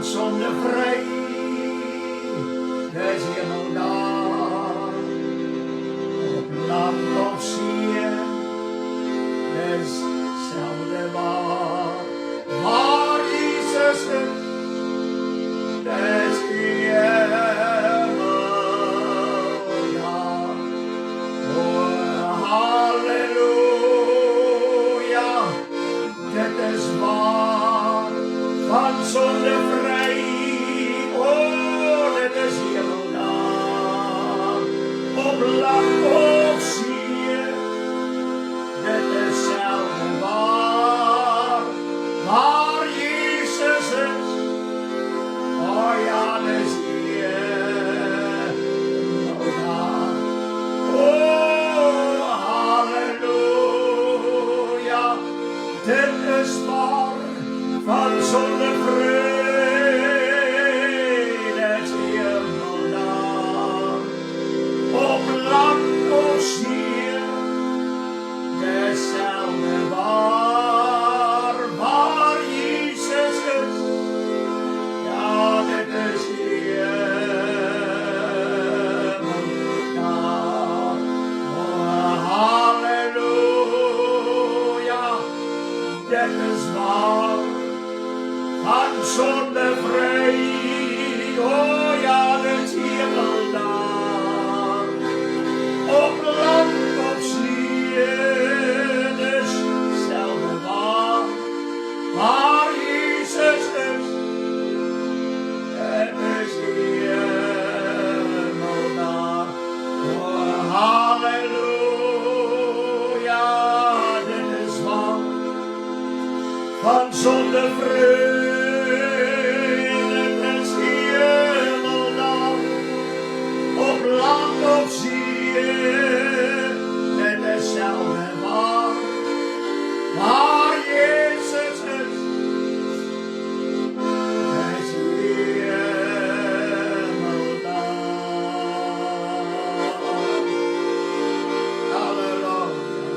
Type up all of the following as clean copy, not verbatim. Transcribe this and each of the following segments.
Zonder vrij, de hemel daar. zondevrij. Oh, dit is hemelnaam. Op land of zee, dit is zelden waar Jezus is. Oh ja, dit is hemelnaam. Oh, halleluja, dit is waar van zondevrede is hemelnaam. Op land of zee, dezelfde waar Jezus is. Ja, dit is hemelnaam. Oh, halleluja, dit is waar van zondevrij. Oh ja, dit is hemelnaam. Op land of zee, dus zelden waar Jezus is. Het is hemelnaam. Oh, halleluja, dit is waar van zondevrede, het is hemelnaam. Op land of zee, het is zelden waar Jezus is. Het is hemelnaam. Halleluja,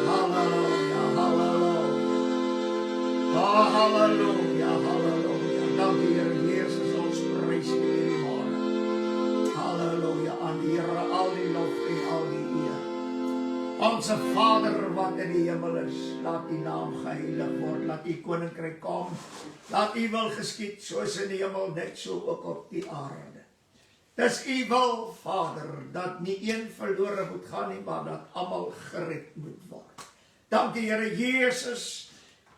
halleluja, halleluja. Oh, halleluja, halleluja. Dank u, Heer Jezus, ons prijs u die morgen. Halleluja, aan die Heer al die lof en al die eer. Onze Vader wat in die hemel is, laat die naam geheilig word, laat die koninkrijk kom, laat die wil geskied, soos in die hemel, net so ook op die aarde. Dis u wil, Vader, dat nie een verlore moet gaan nie, maar dat almal gered moet word. Dank die Here Jezus,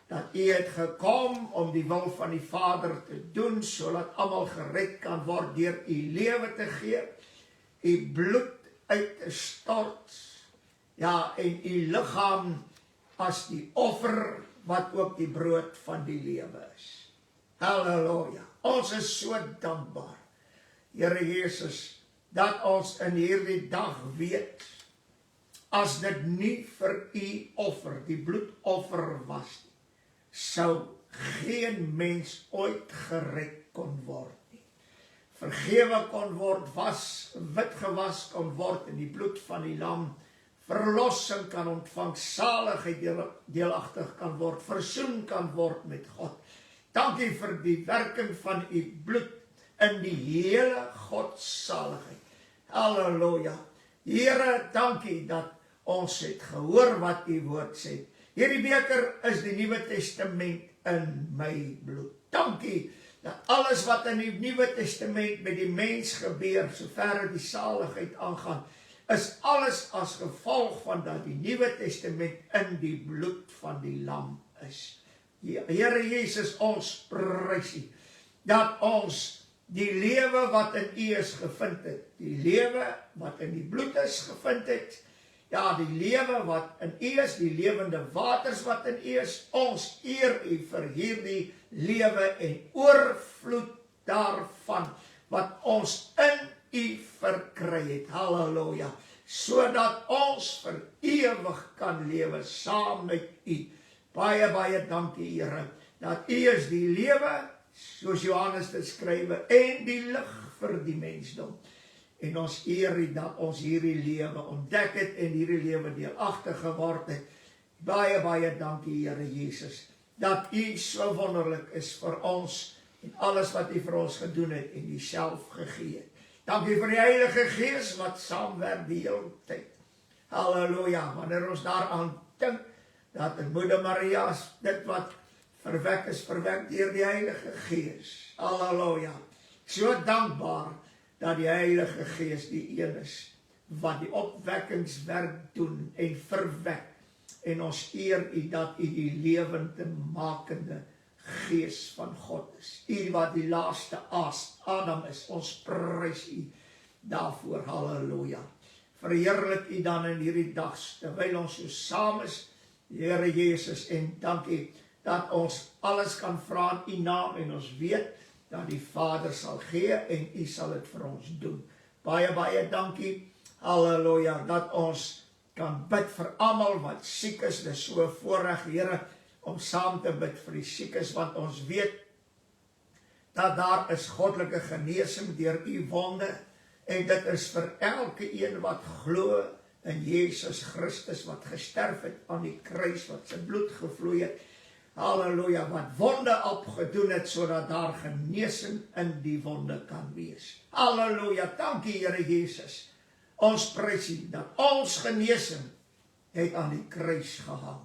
dat u het gekom om die wil van die Vader te doen, sodat almal gered kan word deur u lewe te gee, u bloed uit te stort, ja, en u liggaam as die offer, wat ook die brood van die lewe is. Halleluja, ons is so dankbaar, Here Jesus, dat ons in hierdie dag weet, as dit nie vir u offer, die bloedoffer was nie, sou geen mens ooit gered kon word nie. Vergewe kon word, wit gewas kon word in die bloed van die lam, verlossing kan ontvang, saligheid deelagtig kan word, versoen kan word met God. Dankie vir die werking van u bloed in die hele Godsaligheid. Halleluja. Here, dankie dat ons het gehoor wat u woord sê. Hierdie beker is die Nuwe Testament in my bloed. Dankie dat alles wat in die Nuwe Testament met die mens gebeur, soverre die saligheid aangaan, is alles as gevolg van dat die Nuwe Testament in die bloed van die lam is. Here Jesus, ons prys u, dat ons die lewe wat in u is gevind het, die lewe wat in die bloed is gevind het, ja, die lewe wat in u is, die lewende waters wat in u is, ons eer u vir hierdie lewe en oorvloed daarvan, wat ons in u verkry het, halleluja, sodat ons vir ewig kan lewe saam met u. Baie, baie dankie, Here, dat u is die lewe, soos Johannes dit skrywe, en die lig vir die mensdom. En ons eer u dat ons hierdie lewe ontdek het en hierdie lewe deelagtig geword het. Baie, baie dankie, Here Jesus, dat u so wonderlik is vir ons en alles wat u vir ons gedoen het en u self gegee het. Dankie vir die Heilige Gees wat saamwerk die hele tyd. Halleluja, wanneer ons daaraan dink, dat in Moeder Maria dit wat verwek is, verwek deur die Heilige Gees. Halleluja. So dankbaar dat die Heilige Gees die een is, wat die opwekkingswerk doen en verwek. En ons eer u dat u die lewende makende Gees van God is. U wat die laaste Adam is. Ons prys u daarvoor. Halleluja. Verheerlik u dan in hierdie dag, terwyl ons so saam is, Here Jesus, en dankie dat ons alles kan vra in u naam, en ons weet dat die Vader sal gee, en u sal dit vir ons doen. Baie, baie dankie, halleluja, dat ons kan bid vir almal wat siek is. Dis so 'n voorreg, Here, om saam te bid vir die siekes, want ons weet dat daar is goddelike genesing deur u wonde, en dit is vir elke een wat glo in Jesus Christus, wat gesterf het aan die kruis, wat sy bloed gevloei het, halleluja, wat wonde opgedoen het, sodat daar genesing in die wonde kan wees. Halleluja, dankie Here Jesus. Ons prys u dat ons genesing het aan die kruis gehang.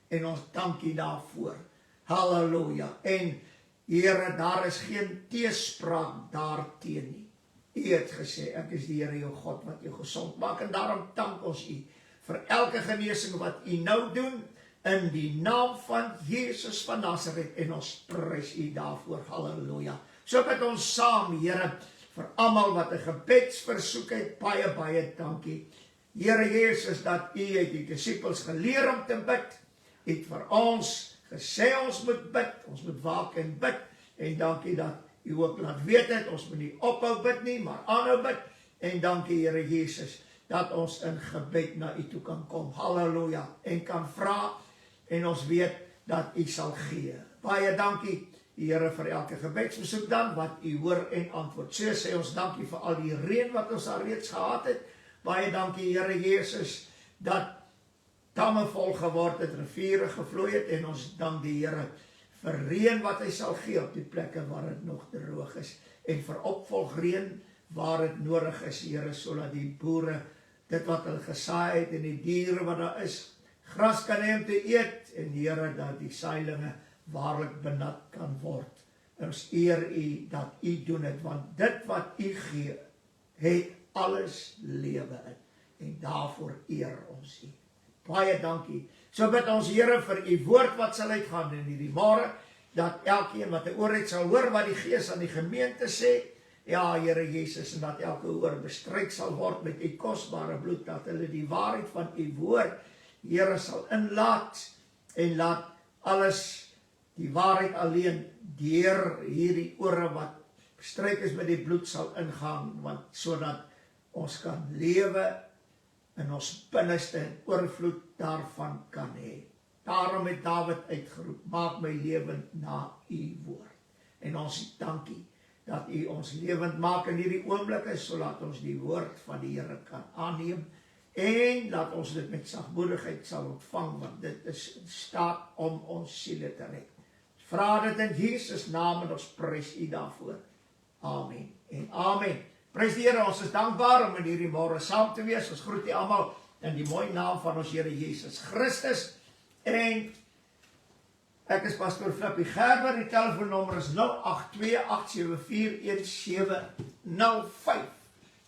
En ons dankie daarvoor. Halleluja. En Here, daar is geen teespraak daarteen nie. U het gesê, ek is die Here jou God wat jou gesond maak, en daarom dank ons u vir elke genesing wat u nou doen, in die naam van Jesus van Nazareth, en ons prys u daarvoor. Halleluja. So bid ons saam, Here, vir almal wat 'n gebedsversoek het, baie, baie dankie. Here Jesus, dat u het die disippels geleer om te bid, het vir ons gesê ons moet bid, ons moet waak en bid, en dankie dat u ook laat weet het, ons moet nie ophou bid nie, maar aanhou bid, en dankie Here Jesus, dat ons in gebed na u toe kan kom, halleluja, en kan vra, en ons weet dat u sal gee. Baie dankie, Here, vir elke gebedsversoek dan, wat u hoor en antwoord. So sê ons dankie vir al die reën wat ons al reeds gehad het. Baie dankie, Here Jesus, dat damme vol geword het, riviere gevloei het, en ons dank die Here vir reën wat hy sal gee op die plekke waar het nog droog is, en vir opvolgreën waar het nodig is, Here, sodat die boere dit wat hulle gesaai het, en die diere wat daar is, gras kan hê om te eet, en Here, dat die saailinge waarlik benat kan word. Ons eer u dat u doen het, want dit wat u gee, het alles lewe in, en daarvoor eer ons u. Baie dankie. So bid ons Here vir u woord wat sal uitgaan in hierdie môre, dat elkeen wat 'n oor het sal hoor wat die Gees aan die gemeente sê. Ja, Here Jesus, en dat elke oor bestryk sal word met u kosbare bloed, dat hulle die waarheid van u woord, Here, sal inlaat, en laat alles die waarheid alleen deur hierdie ore wat bestryk is met die bloed sal ingaan, want sodat ons kan lewe in ons binneste en oorvloed daarvan kan hê. Daarom het Dawid uitgeroep, maak my lewend na u woord. En ons dankie dat u ons lewend maak in hierdie oomblikke, sodat ons die woord van die Here kan aanneem, en laat ons dit met sagmoedigheid sal ontvang, want dit is in staat om ons siele te red. Vra dit in Jesus naam, en ons prys u daarvoor. Amen en amen. Prys die Here, ons is dankbaar om in hierdie môre saam te wees. Ons groet u almal in die mooi naam van ons Here Jesus Christus. En ek is pastoor Flippie Gerber, die telefoonnommer is 082-874-1705.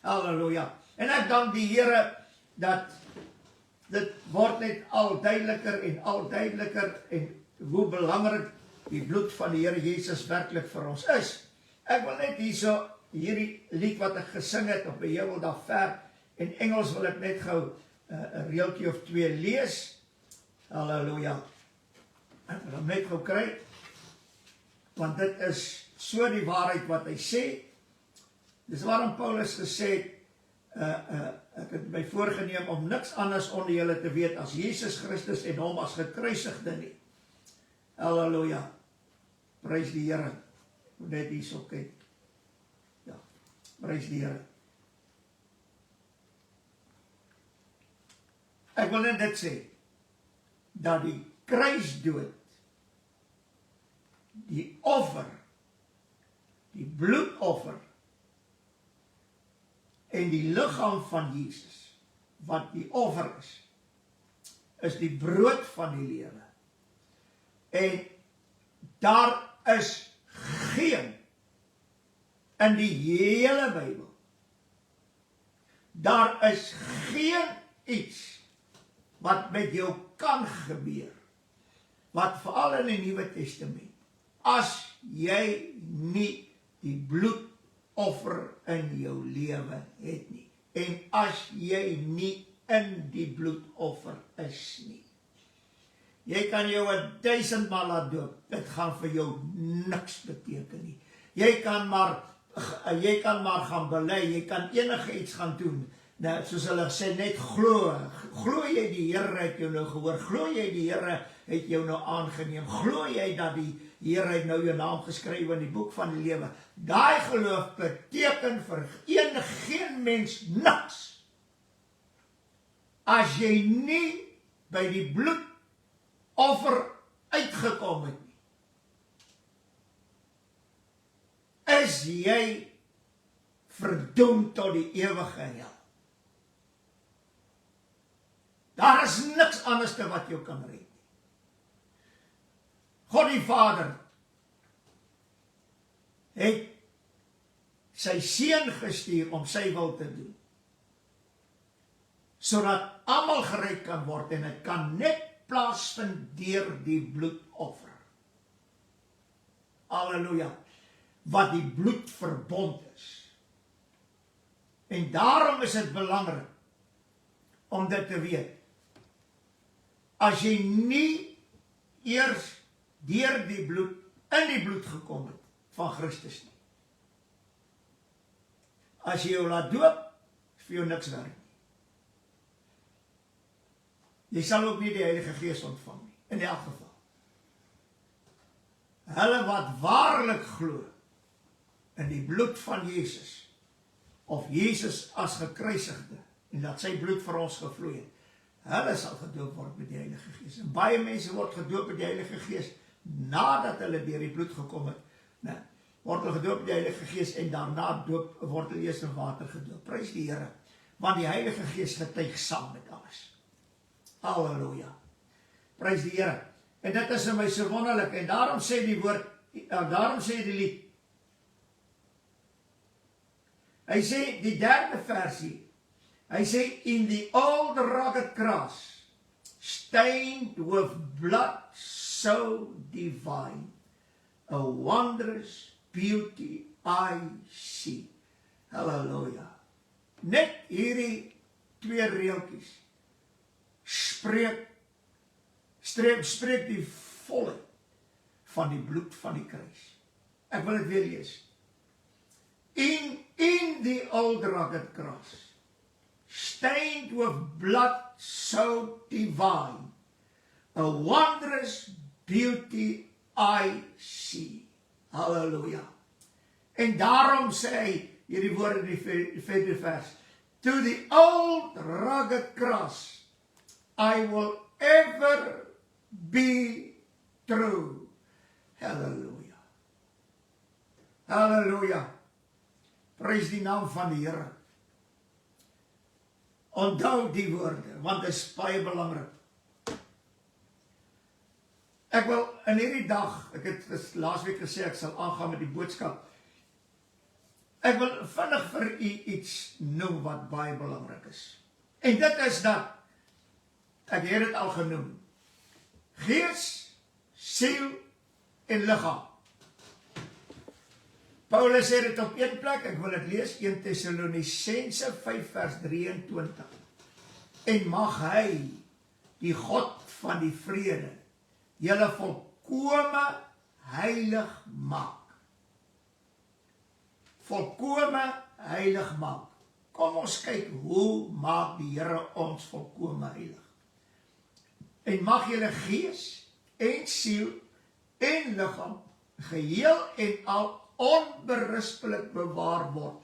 Halleluja. En ek dank die Here dat dit word net al duideliker en hoe belangrik die bloed van die Here Jesus werklik vir ons is. Ek wil net hierso hierdie lied wat ek gesing het op 'n heuwel daar ver, in Engels wil ek net gou 'n reeltjie of 2 lees. Halleluja. Ek wil hom net gou kry, want dit is so die waarheid wat hy sê. Dis waarom Paulus gesê het, ek het my voorgeneem om niks anders onder julle te weet as Jesus Christus en hom as gekruisigde nie. Halleluja. Prys die Here. Net hierso kyk. Ja. Prys die Here. Ek wil net dit sê, dat die kruisdood, die offer, die bloedoffer, en die liggaam van Jesus, wat die offer is die brood van die lewe. En daar is geen, in die hele Bybel, daar is geen iets, wat met jou kan gebeur, wat veral in die Nuwe Testament, as jy nie die bloedoffer in jou lewe het nie, en as jy nie in die bloedoffer is nie. Jy kan jou 1000 maal laat doop, dit gaan vir jou niks beteken nie. Jy kan maar gaan bely, jy kan enige iets gaan doen. Nou, soos hulle sê, net glo jy die Here het jou nou gehoor, glo jy die Here het jou nou aangeneem, glo jy dat die Here het nou jou naam geskryf in die boek van die lewe. Daai geloof beteken vir geen mens niks, as jy nie by die bloedoffer uitgekom het nie. Is jy verdoem tot die ewige hel. Daar is niks anders te wat jou kan red nie. God die Vader het sy seun gestuur om sy wil te doen, sodat almal gered kan word, en dit kan net plaasvind deur die bloedoffer. Halleluja, wat die bloedverbond is. En daarom is dit belangrik om dit te weet. As jy nie eers deur die bloed, in die bloed gekom het van Christus nie. As jy jou laat doop, is vir jou niks werk nie. Jy sal ook nie die Heilige Gees ontvang nie, in elk geval. Hulle wat waarlik glo in die bloed van Jesus, of Jesus as gekruisigde, en dat sy bloed vir ons gevloei het, hulle sal gedoop word met die Heilige Gees. En baie mense word gedoop met die Heilige Gees, nadat hulle deur die bloed gekom het, nou, word hulle gedoop met die Heilige Gees, en daarna word hulle eers in water gedoop. Prys die Here, want die Heilige Gees getuig saam met alles. Halleluja. Prys die Here. En dit is in my so wonderlik, en daarom sê die woord, daarom sê die lied, hy sê, die derde versie, hy sê, in the old rugged cross, stained with blood so divine, a wondrous beauty I see. Halleluja. Net hierdie twee reeltjies spreek die volheid van die bloed van die kruis. Ek wil dit weer lees. In the old rugged cross, stained with blood so divine, a wondrous beauty I see. Halleluja. En daarom sê hy, hierdie woord in die vierde vers, to the old rugged cross, I will ever be true. Halleluja. Halleluja. Prys die naam van die Here. Onthou die woorde, want dit is baie belangrik. Ek wil in hierdie dag, ek het laasweek gesê, ek sal aangaan met die boodskap. Ek wil vinnig vir u iets noem wat baie belangrik is. En dit is dat, ek het dit al genoem, gees, siel en liggaam. Paulus sê dit op een plek, ek wil dit lees, 1 Thessalonicense 5 vers 23. En mag hy, die God van die vrede, julle volkome heilig maak. Volkome heilig maak. Kom ons kyk, hoe maak die Here ons volkome heilig? En mag julle gees en siel en liggaam geheel en al onberispelik bewaar word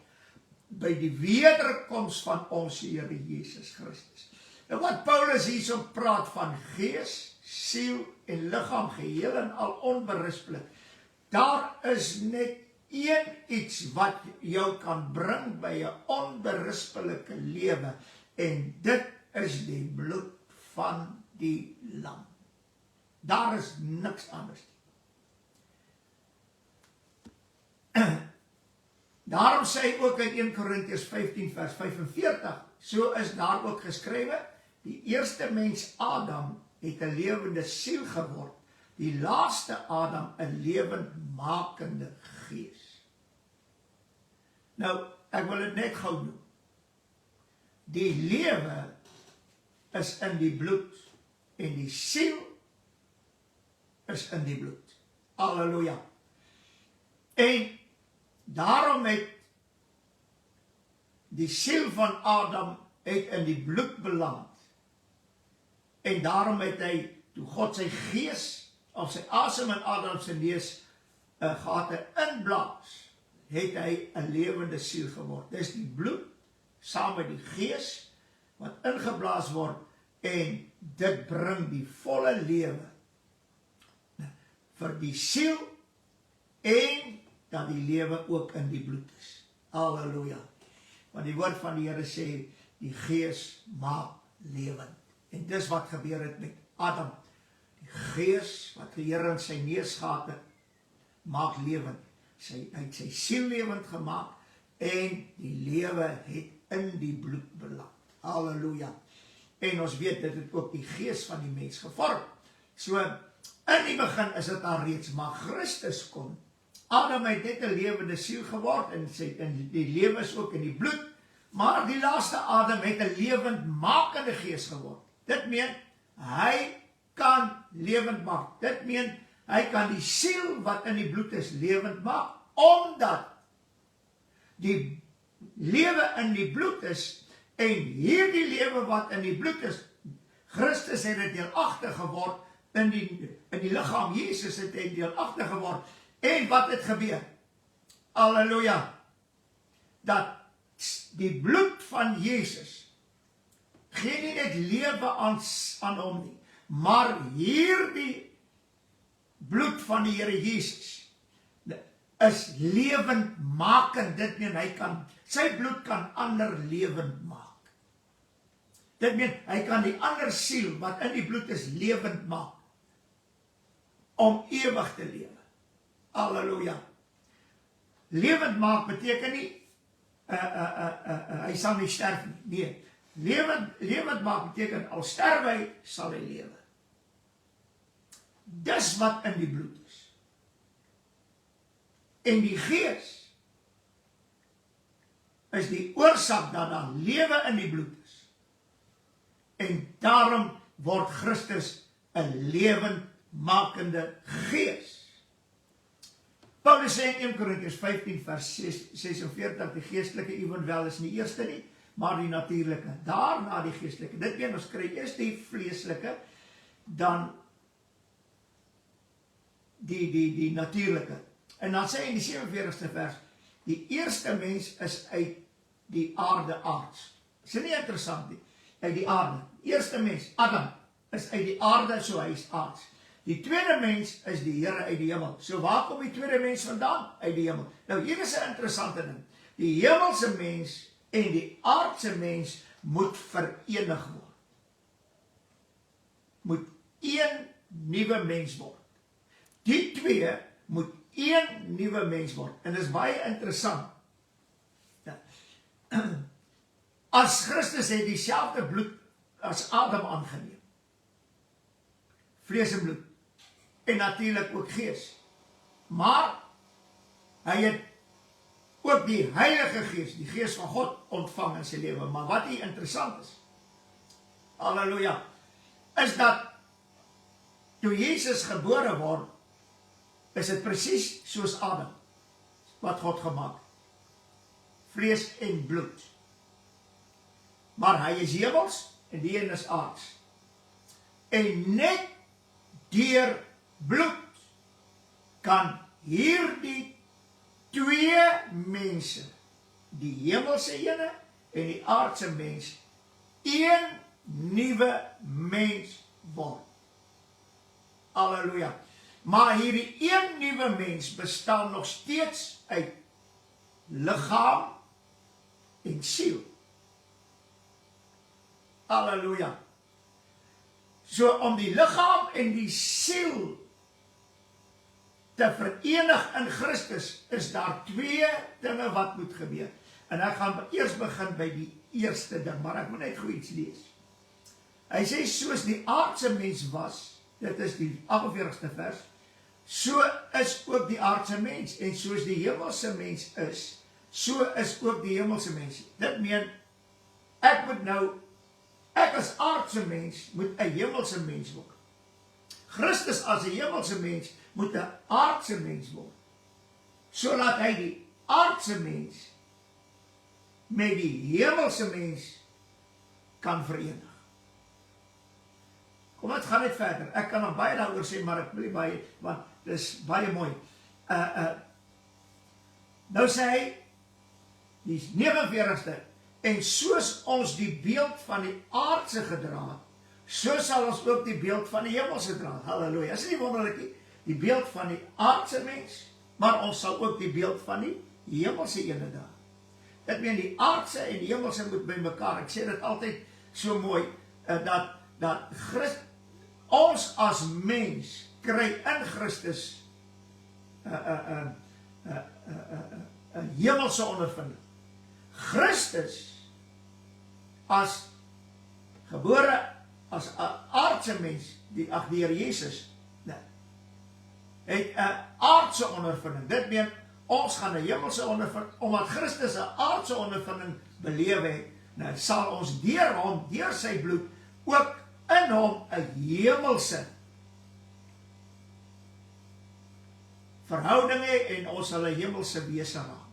by die wederkoms van ons Here Jesus Christus. En wat Paulus hierso praat van gees, siel en liggaam geheel en al onberispelik, daar is net een iets wat jou kan bring by 'n onberispelike lewe, en dit is die bloed van die lam. Daar is niks anders. Daarom sê hy ook in 1 Korintiërs 15 vers 45, so is daar ook geskrywe, die eerste mens Adam het 'n lewende siel geword, die laaste Adam 'n lewendmakende gees. Nou, ek wil dit net gou doen. Die lewe is in die bloed en die siel is in die bloed. Halleluja. En daarom het die siel van Adam het in die bloed beland. En daarom het hy, toe God sy gees of sy asem in Adam se neus gehad inblaas, het hy 'n lewende siel geword. Dis die bloed saam met die gees wat ingeblaas word en dit bring die volle lewe vir die siel en dat die lewe ook in die bloed is. Halleluja. Want die woord van die Here sê die gees maak lewend. En dis wat gebeur het met Adam. Die gees wat die Here in sy neus gehad het, maak lewend. Hy het sy siel lewend gemaak en die lewe het in die bloed beland. Halleluja. En ons weet dit het ook die gees van die mens gevorm. So, in die begin is dit al reeds, maar Christus kom. Adam het net 'n lewende siel geword en die lewe is ook in die bloed, maar die laaste Adam het 'n lewendmakende gees geword. Dit meen, hy kan lewend maak. Dit meen, hy kan die siel wat in die bloed is lewend maak, omdat die lewe in die bloed is, en hierdie lewe wat in die bloed is, Christus het dit deelagtig geword, in die liggaam Jesus het hy deelagtig geword, en wat het gebeur? Halleluja, dat die bloed van Jesus, gee nie net lewe aan hom nie, maar hierdie bloed van die Here Jesus is lewendmakend. Dit meen sy bloed kan ander lewend maak. Dit meen hy kan die ander siel wat in die bloed is lewend maak om ewig te lewe. Halleluja. Lewend maak beteken nie hy sal nie sterf nie. Nee, lewend maak beteken al sterf hy, sal hy lewe. Dis wat in die bloed is. En die gees is die oorsaak dat daar lewe in die bloed is. En daarom word Christus 'n lewendmakende gees. Paulus sê in 1 Korintiërs 15 vers 46, die geestelike ewenwel is nie eerste nie, maar die natuurlike, daarna die geestelike. Dit meen, ons kry eers die vleeslike, dan die natuurlike. En dan sê in die 47ste vers, die eerste mens is uit die aarde aards. Is dit nie interessant nie? Uit die aarde. Eerste mens, Adam, is uit die aarde, so hy is aards. Die tweede mens is die Here uit die hemel. So waar kom die tweede mens vandaan? Uit die hemel. Nou hier is 'n interessante ding. Die hemelse mens en die aardse mens moet verenig word. Moet een nuwe mens word. Die twee moet een nuwe mens word. En dit is baie interessant. Ja. As Christus het dieselfde bloed as Adam aangeneem. Vlees en bloed. En natuurlik ook gees. Maar hy het ook die Heilige Gees, die Gees van God ontvang in sy lewe. Maar wat hier interessant is, halleluja, is dat toe Jesus gebore word, is dit presies soos Adam, wat God gemaak het. Vlees en bloed. Maar hy is hemels en die een is aards. En net deur bloed kan hierdie twee mense, die hemelse ene en die aardse mens, een nuwe mens word. Halleluja. Maar hierdie een nuwe mens bestaan nog steeds uit liggaam en siel. Halleluja. So om die liggaam en die siel te verenig in Christus, is daar twee dinge wat moet gebeur. En ek gaan eers begin by die eerste ding, maar ek moet net gou iets lees. Hy sê, soos die aardse mens was, dit is die 48ste vers, so is ook die aardse mens, en soos die hemelse mens is, so is ook die hemelse mens. Dit meen, ek as aardse mens, moet 'n hemelse mens word. Christus as 'n hemelse mens, moet 'n aardse mens word, sodat hy die aardse mens, met die hemelse mens, kan verenig. Kom, het gaan net verder. Ek kan nog baie daaroor sê, maar ek wil nie baie, want dit is baie mooi. Nou sê hy, die 49ste, en soos ons die beeld van die aardse gedra het, so sal ons ook die beeld van die hemelse dra. Halleluja. Is nie wonderlik nie? Die beeld van die aardse mens, maar ons sal ook die beeld van die hemelse ene dra. Dit meen die aardse en die hemelse moet by mekaar. Ek sê dit altyd so mooi, dat ons as mens kry in Christus 'n hemelse ondervinding. Christus as gebore as 'n aardse mens, die Here Jesus, het 'n aardse ondervinding. Dit meen, ons gaan 'n hemelse ondervinding, omdat Christus 'n aardse ondervinding beleef het, nou sal ons deur hom, deur sy bloed, ook in hom 'n hemelse verhouding hê, en ons sal 'n hemelse wese raak.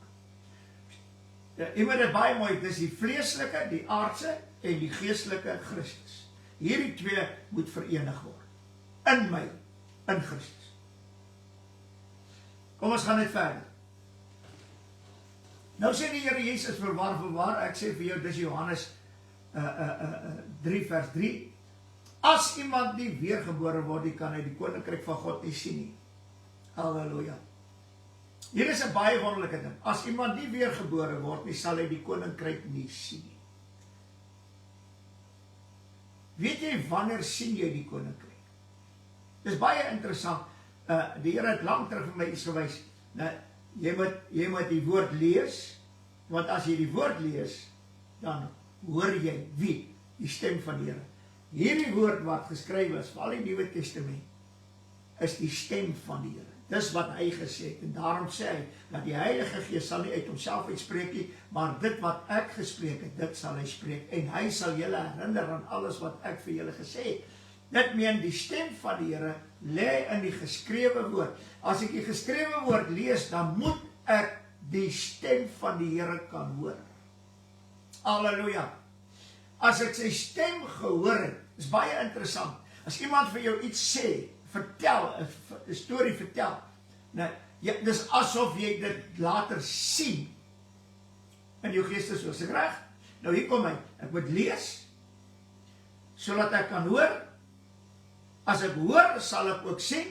Jy moet dit baie mooi, dis die vleeslike, die aardse, en die geestelike Christus. Hierdie twee moet verenig word. In my, in Christus. Kom, ons gaan net verder. Nou sê die Here Jesus, verwaar, ek sê vir jou, dis Johannes 3 vers 3, as iemand nie weergebore word, die kan hy die koninkryk van God nie sien nie. Halleluja. Hier is 'n baie wonderlike ding. As iemand nie weergebore word nie, sal hy die koninkryk nie sien nie. Weet jy wanneer sien jy die koninkryk? Dis baie interessant. Die Here het lank terug vir my iets gewys. Nou, jy moet die woord lees, want as jy die woord lees, dan hoor jy wie? Die stem van die Here. Hierdie woord wat geskryf is, vir al die Nuwe Testament, is die stem van die Here. Dis wat hy gesê het, en daarom sê hy, dat die Heilige Gees sal nie uit homself uitspreek nie, maar dit wat ek gespreek het, dit sal hy spreek, en hy sal julle herinner aan alles wat ek vir julle gesê het. Dit meen, die stem van die Here lê in die geskrewe woord. As ek die geskrewe woord lees, dan moet ek die stem van die Here kan hoor. Halleluja. As ek sy stem gehoor het, is baie interessant. As iemand vir jou iets sê, vertel, 'n storie vertel, nou, dis asof jy dit later sien in jou geestes, soos ek reg. Nou hier kom hy, ek moet lees, sodat ek kan hoor. As ek hoor, sal ek ook sien.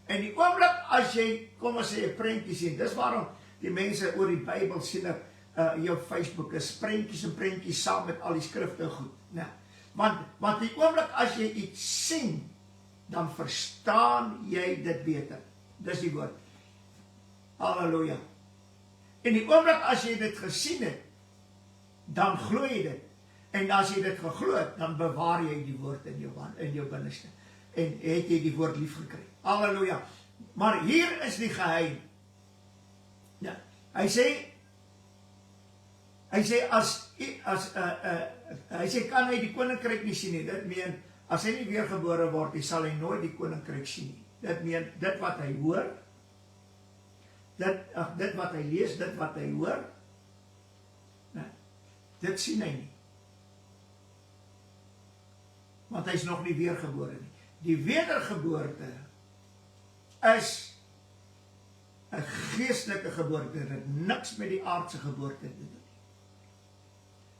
En die oomblik as jy, kom ons sê, 'n prentjie sien, dis waarom die mense oor die Bybel sien ek, jou Facebook is prentjies en prentjies saam met al die skrifte goed. Nou, want die oomblik as jy iets sien, dan verstaan jy dit beter. Dis die woord. Halleluja. En die oomblik as jy dit gesien het, dan glo jy dit. En as jy dit geglo het, dan bewaar jy die woord in jou binneste. En het jy die woord lief gekry. Halleluja. Maar hier is die geheim. Ja, hy sê kan hy die koninkryk nie sien nie. Dit meen, as hy nie weergebore word nie, sal hy nooit die koninkryk sien nie. Dit meen, dit wat hy hoor, dit wat hy lees, dit wat hy hoor, dit sien hy nie. Want hy is nog nie weergebore nie. Die wedergeboorte is 'n geestelike geboorte, dit het niks met die aardse geboorte te doen.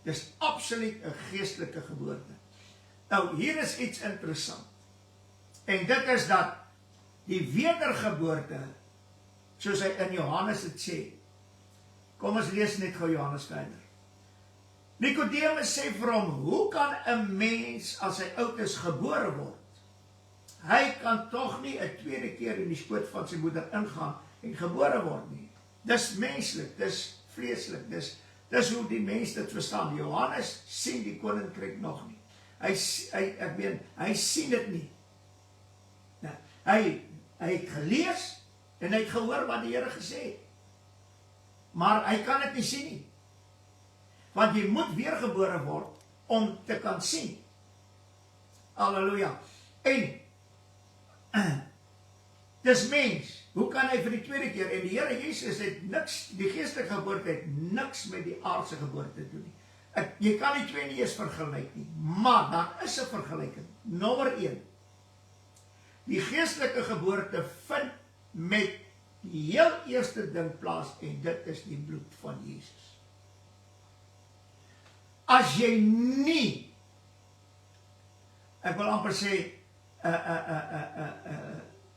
Dis absoluut 'n geestelike geboorte. Nou, hier is iets interessant. En dit is dat die wedergeboorte, soos hy in Johannes het sê, kom ons lees net gou Johannes verder. Nicodemus sê vir hom, hoe kan 'n mens as hy oud is gebore word? Hy kan tog nie 'n tweede keer in die skoot van sy moeder ingaan en gebore word nie. Dis menslik, dis vleeslik, dis hoe die mens dit verstaan. Johannes sien die koninkryk nog nie. Hy sien dit nie. Hy het gelees en hy het gehoor wat die Here gesê het. Maar hy kan dit nie sien nie. Want jy moet weergebore word om te kan sien. Halleluja. En dis mens, hoe kan hy vir die tweede keer, en die Here Jesus het niks, die geestelike geboorte het niks met die aardse geboorte te doen nie. Jy kan die twee nie eens vergelyk nie, maar daar is 'n vergelyking. Nommer 1. Die geestelike geboorte vind met die heel eerste ding plaas, en dit is die bloed van Jesus. As jy nie, ek wil amper sê,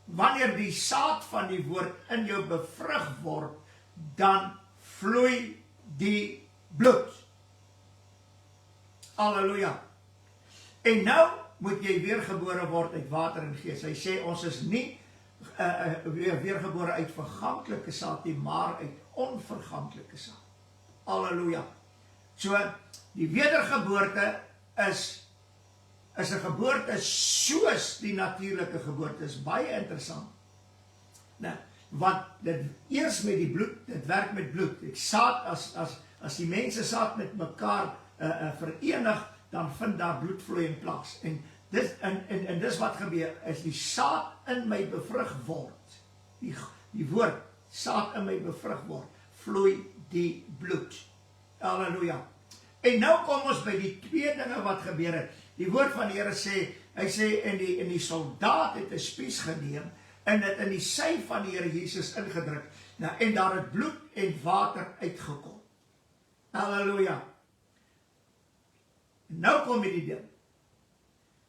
wanneer die saad van die woord in jou bevrug word, dan vloei die bloed. Halleluja. En nou moet jy weergebore word uit water en gees. Hy sê ons is nie weergebore uit verganklike saad nie, maar uit onverganklike saad. Halleluja. So, die wedergeboorte is 'n geboorte soos die natuurlike geboorte, is baie interessant. Nou, want dit eers met die bloed, dit werk met bloed. Die saad, as die mense saad met mekaar verenig, dan vind daar bloedvloeiing plaas. En dis wat gebeur, as die saad in my bevrug word, die woord, saad in my bevrug word, vloei die bloed. Halleluja. En nou kom ons by die twee dinge wat gebeur het. Die woord van die Here sê, hy sê, en die soldaat het 'n spies geneem, en het in die sy van die Here Jesus ingedruk, nou, en daar het bloed en water uitgekom. Halleluja. Nou kom die ding.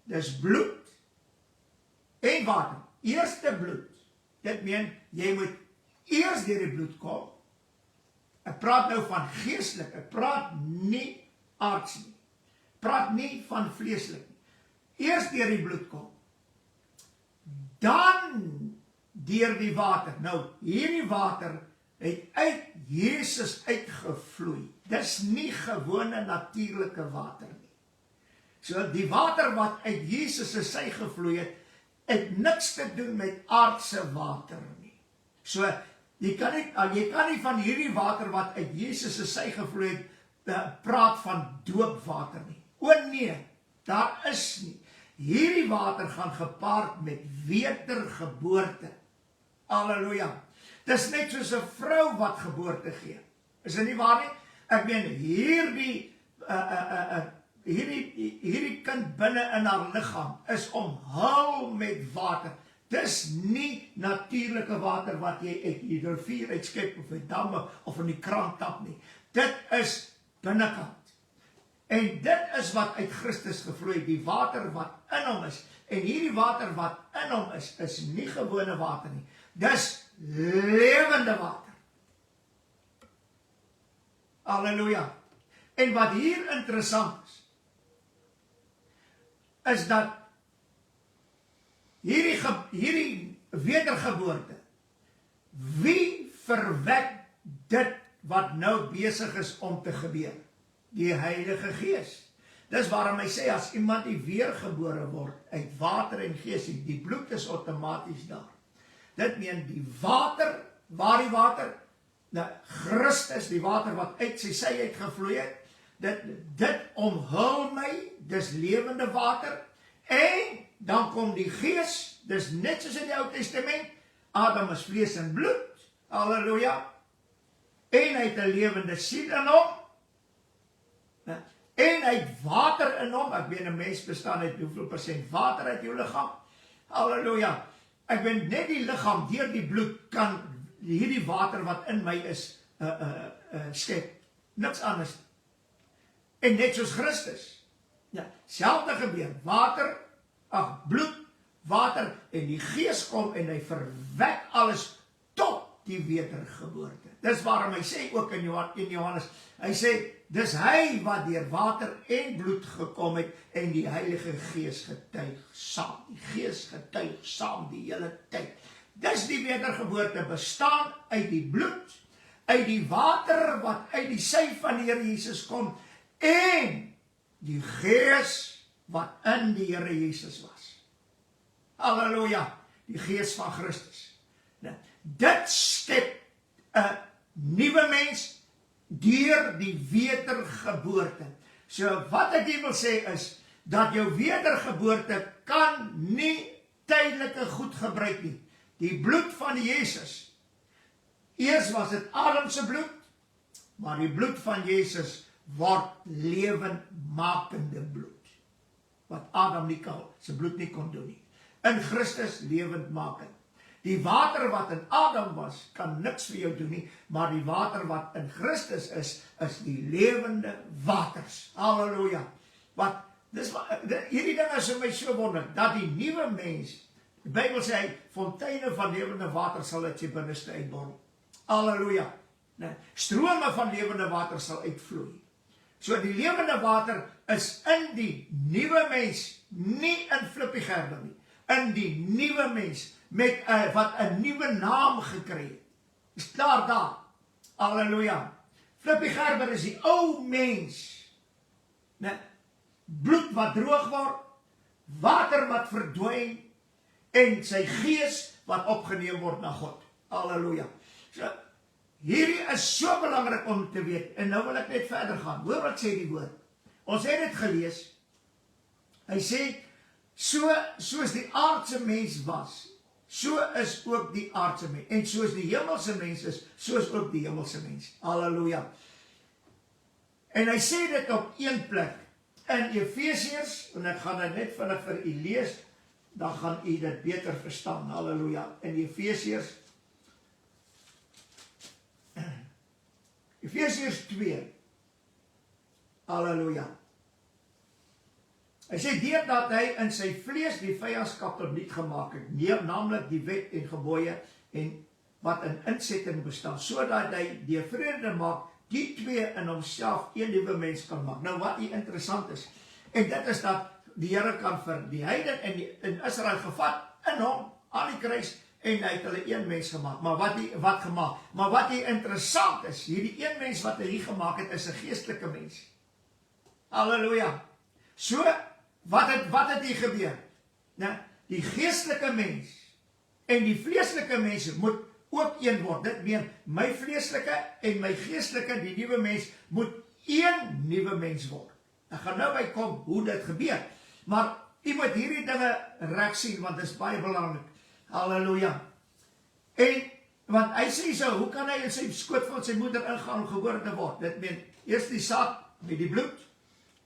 Dis bloed en water. Eerste bloed. Dit meen, jy moet eers deur die bloed kom. Ek praat nou van geestelik, ek praat nie aards nie. Praat nie van vleeslik nie. Eers deur die bloed kom. Dan deur die water. Nou, hierdie water het uit Jesus uitgevloei. Dis nie gewone natuurlike water nie. So die water wat uit Jesus se sy gevloei het niks te doen met aardse water nie. So, jy kan nie van hierdie water wat uit Jesus se sy gevloei het, praat van doopwater nie. O nee, daar is nie. Hierdie water gaan gepaard met wedergeboorte. Halleluja. Dis net soos 'n vrou wat geboorte gee. Is dit nie waar nie? Ek meen, hierdie kind binne in haar liggaam is omhul met water. Dis nie natuurlike water wat jy uit die rivier uitskep of uit damme of in die kraan tap nie. Dit is binnekant. En dit is wat uit Christus gevloei, die water wat in hom is. En hierdie water wat in hom is nie gewone water nie. Dis lewende water. Halleluja. En wat hier interessant is dat hierdie wedergeboorte, wie verwek dit wat nou besig is om te gebeur? Die Heilige Gees. Dis waarom hy sê, as iemand die weergebore word uit water en gees, die bloed is outomaties daar. Dit meen die water, waar die water, nou Christus, die water wat uit sy uitgevloei het, dit omhul my, dis lewende water, en dan kom die gees, dis net soos in die Ou Testament, Adam is vlees en bloed, halleluja, en hy het 'n lewende siel in hom, en hy het water in hom, ek weet 'n mens bestaan uit hoeveel persent water uit jou liggaam, halleluja, ek weet net die liggaam, deur die bloed, kan hierdie water wat in my is, skep, niks anders, en net soos Christus, ja, selfde gebeur, bloed, water, en die gees kom, en hy verwek alles, tot die wedergeboorte. Dis waarom hy sê ook in Johannes, hy sê, dis hy wat deur water en bloed gekom het, en die Heilige Gees getuig saam. Die Gees getuig saam die hele tyd. Dis die wedergeboorte, bestaan uit die bloed, uit die water wat uit die sy van die Here Jesus kom, en die Gees wat in die Here Jesus was. Halleluja. die gees van Christus. Nou, dit skep 'n nuwe mens deur die wedergeboorte. So wat ek hier wil sê is, dat jou wedergeboorte kan nie tydelike goed gebruik nie. Die bloed van Jesus, eers was dit Adam se bloed, maar die bloed van Jesus word lewendmakende bloed, wat Adam nie kan, sy bloed nie kon doen nie. In Christus lewendmakend. Die water wat in Adam was, kan niks vir jou doen nie, maar die water wat in Christus is die lewende waters. Halleluja. Wat hierdie ding is vir my so wonderlik, dat die nuwe mens, die Bybel sê, fonteine van lewende water sal uit sy binneste uitborrel. Halleluja. Strome van lewende water sal uitvloei. So die lewende water is in die nuwe mens, nie in Flippie Gerber nie, in die nuwe mens, met wat 'n nuwe naam gekry het. Is klaar daar. Halleluja. Flippie Gerber is die ou mens. Bloed wat droog word, water wat verdwyn, en sy gees wat opgeneem word na God. Halleluja. So, hierdie is so belangrik om te weet, en nou wil ek net verder gaan. Hoor wat sê die woord. Ons het dit gelees. Hy sê, soos die aardse mens was, so is ook die aardse mens. En soos die hemelse mens is, so is ook die hemelse mens. Halleluja. En hy sê dit op een plek. In Efesiërs, en ek gaan dit net vinnig vir u lees, dan gaan u dit beter verstaan. Halleluja. In Efesiërs 2. Halleluja. Hy sê, deurdat hy in sy vlees die vyandskap verniet gemaak het, naamlik die wet en gebooie en wat in insetting bestaan, sodat hy die vrede maak, die twee in homself een nuwe mens kan maak. Nou wat hier interessant is, en dit is dat die Here kan vir die heiden in Israel gevat, in hom, aan die kruis, en hy het hulle een mens gemaak. Maar wat hier interessant is, hierdie een mens wat hy hier gemaak het, is 'n geestelike mens. Halleluja. So, wat het hier gebeur? Nou, die geestelike mens en die vleeslike mens moet ook een word. Dit meen, my vleeslike en my geestelike, die nuwe mens, moet een nuwe mens word. Ek gaan nou by kom hoe dit gebeur. Maar jy moet hierdie dinge reg sien, want dit is baie belangrik. Halleluja. En, want hy sê so, hoe kan hy in sy skoot van sy moeder ingaan om gebore te word? Dit meen, eerst die saad met die bloed,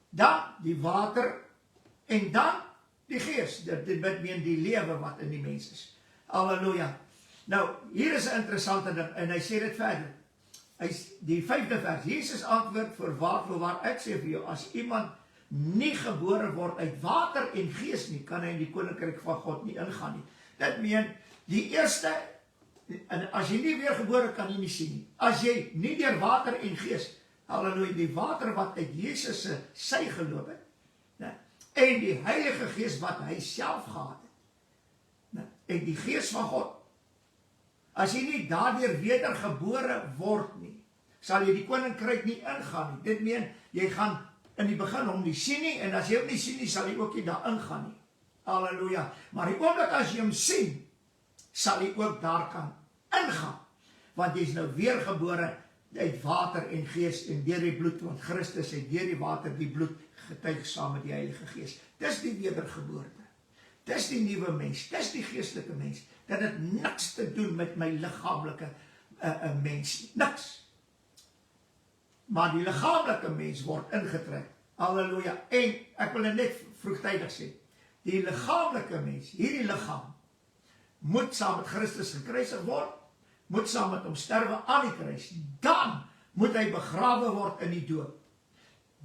dan die water, en dan die gees. Dit meen die lewe wat in die mens is. Halleluja. Nou, hier is 'n interessante ding, en hy sê dit verder. Die 5de vers, Jesus antwoord, voorwaar ek sê vir jou, as iemand nie gebore word uit water en gees nie, kan hy in die koninkryk van God nie ingaan nie. Dit meen, die eerste, en as jy nie weer gebore kan jy nie sien nie. As jy nie deur water en gees, halleluja, die water wat uit Jesus se sy geloop het, en die Heilige Gees wat hy self gehad het, en die Gees van God, as jy nie daardeur wedergebore word nie, sal jy die koninkryk nie ingaan nie. Dit meen, jy gaan in die begin hom nie sien nie, en as jy hom nie sien nie, sal jy ook nie daar ingaan nie. Halleluja. Maar die oomblik as jy hom sien, sal jy ook daar kan ingaan. Want jy is nou weergebore uit water en gees en deur die bloed, want Christus het deur die water die bloed getuig saam met die Heilige Gees. Dis die wedergeboorte. Dis die nuwe mens. Dis die geestelike mens. Dit het niks te doen met my liggaamlike mens. Niks. Maar die liggaamlike mens word ingetrek. Halleluja. En ek wil net vroegtydig sê, die liggaamlike mens, hierdie liggaam, moet saam met Christus gekruisig word, moet saam met hom sterwe aan die kruis. Dan moet hy begrawe word in die dood.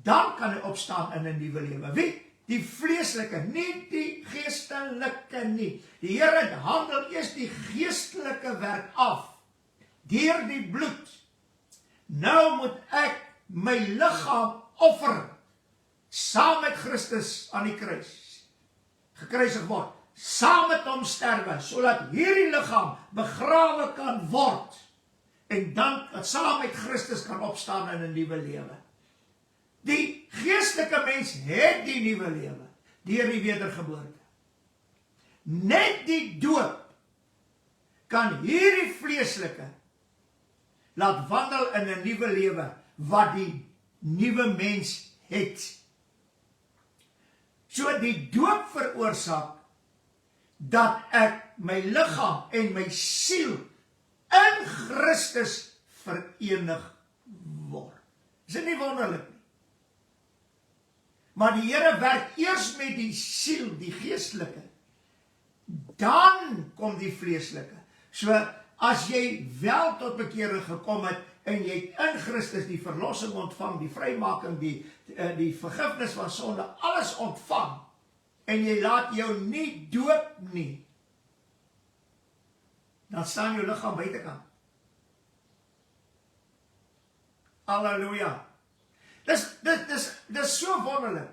Dan kan hy opstaan in 'n nuwe lewe. Wie? Die vleeslike, nie die geestelike nie. Die Here handel eers die geestelike werk af, deur die bloed. Nou moet ek my liggaam offer, saam met Christus aan die kruis, gekruisig word, saam met hom sterwe, sodat hierdie liggaam begrawe kan word, en dan saam met Christus kan opstaan in 'n nuwe lewe. Die geestelike mens het die nuwe lewe, deur die wedergeboorte. Net die dood kan hierdie vleeslike laat wandel in 'n nuwe lewe wat die nuwe mens het. So die doop veroorsaak dat ek my liggaam en my siel in Christus verenig word. Is dit nie wonderlik nie? Maar die Here werk eers met die siel, die geestelike. Dan kom die vleeslike. So, as jy wel tot bekering gekom het, en jy het in Christus die verlossing ontvang, die vrymaking, die vergifnis van sonde, alles ontvang, en jy laat jou nie doop nie, dan staan jou liggaam buitekant. Halleluja. Dis so wonderlik.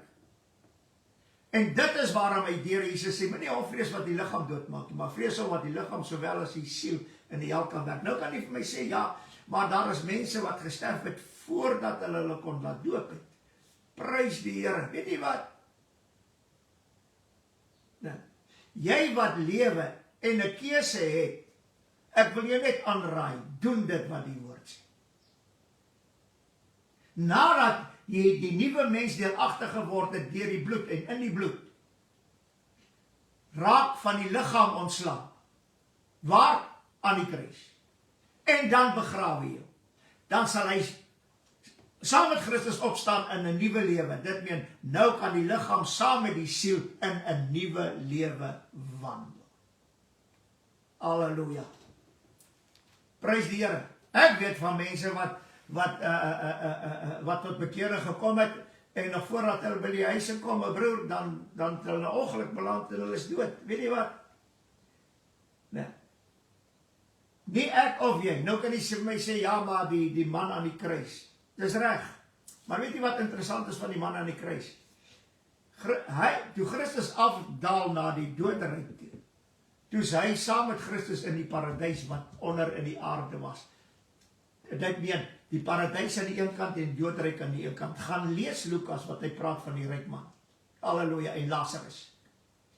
En dit is waarom hy deur Jesus sê, moenie vrees wat die liggaam doodmaak, maar vrees om wat die liggaam sowel as die siel in die hel kan werk. Nou kan jy vir my sê, ja, maar daar is mense wat gesterf het voordat hulle kon laat doop het. Prys die Here. Weet jy wat? Nou, jy wat lewe en 'n keuse het, ek wil jou net aanraai, doen dit wat die woord sê. Nadat jy die nuwe mens deelagtig geword het deur die bloed en in die bloed, raak van die liggaam ontslae. Waar? Aan die kruis. En dan begrawe jou. Dan sal hy saam met Christus opstaan in 'n nuwe lewe. Dit meen, nou kan die liggaam saam met die siel in 'n nuwe lewe wandel. Halleluja. Prys die Here. Ek weet van mense wat tot bekering gekom het, en nog voordat hulle by die huise kom, my broer, dan het hulle 'n ongeluk beland en hulle is dood. Weet jy wat? Nee. Nie ek of jy. Nou kan jy vir my sê, ja, maar die man aan die kruis. Dis reg. Maar weet jy wat interessant is van die man aan die kruis? Toe Christus afdaal na die doderyk toe, toe is hy saam met Christus in die paradys wat onder in die aarde was. Dit meen, die paradys aan die een kant en die doderyk aan die een kant. Gaan lees Lukas wat hy praat van die ryk man. Halleluja, en Lazarus.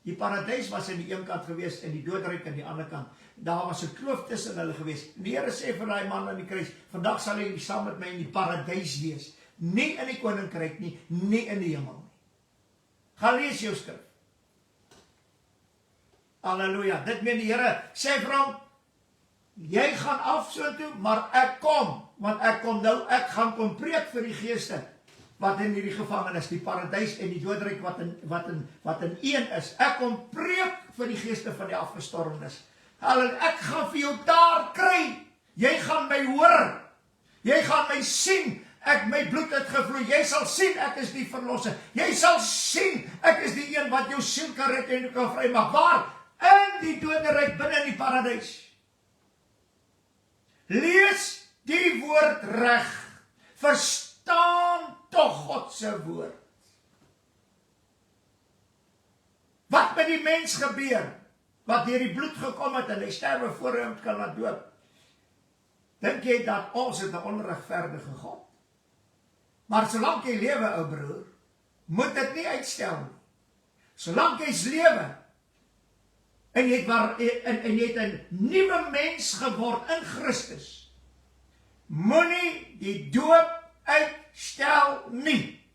Die paradys was aan die een kant gewees en die doderyk aan die ander kant. Daar was 'n kloof tussen hulle gewees. Die Here sê vir daai man aan die kruis, vandag sal jy saam met my in die paradys wees. Nie in die koninkryk nie, nie in die hemel nie. Gaan lees jou skrif. Halleluja. Dit meen die Here sê vir hom, jy gaan af so toe, maar ek kom, want ek gaan kom preek vir die geeste wat in hierdie gevangenis, die paradys en die doderyk wat in een is. Ek kom preek vir die geeste van die afgestorwenes. Ek gaan vir jou daar kry. Jy gaan my hoor. Jy gaan my sien. My bloed het gevloei. Jy sal sien, ek is die verlosser. Jy sal sien, ek is die een wat jou siel kan red en jou kan vrymaak. Waar? In die doderyk, binne in die paradys. Lees die woord reg. Verstaan tog God se woord. Wat met die mens gebeur, wat deur die bloed gekom het en hy sterwe voor hom kan laat doop? Dink jy dat ons het 'n onregverdige God? Maar solank jy lewe, ou broer, moet dit nie uitstel nie. Solank jy's lewe, en jy het 'n nuwe mens geword in Christus, moenie die doop uitstel nie.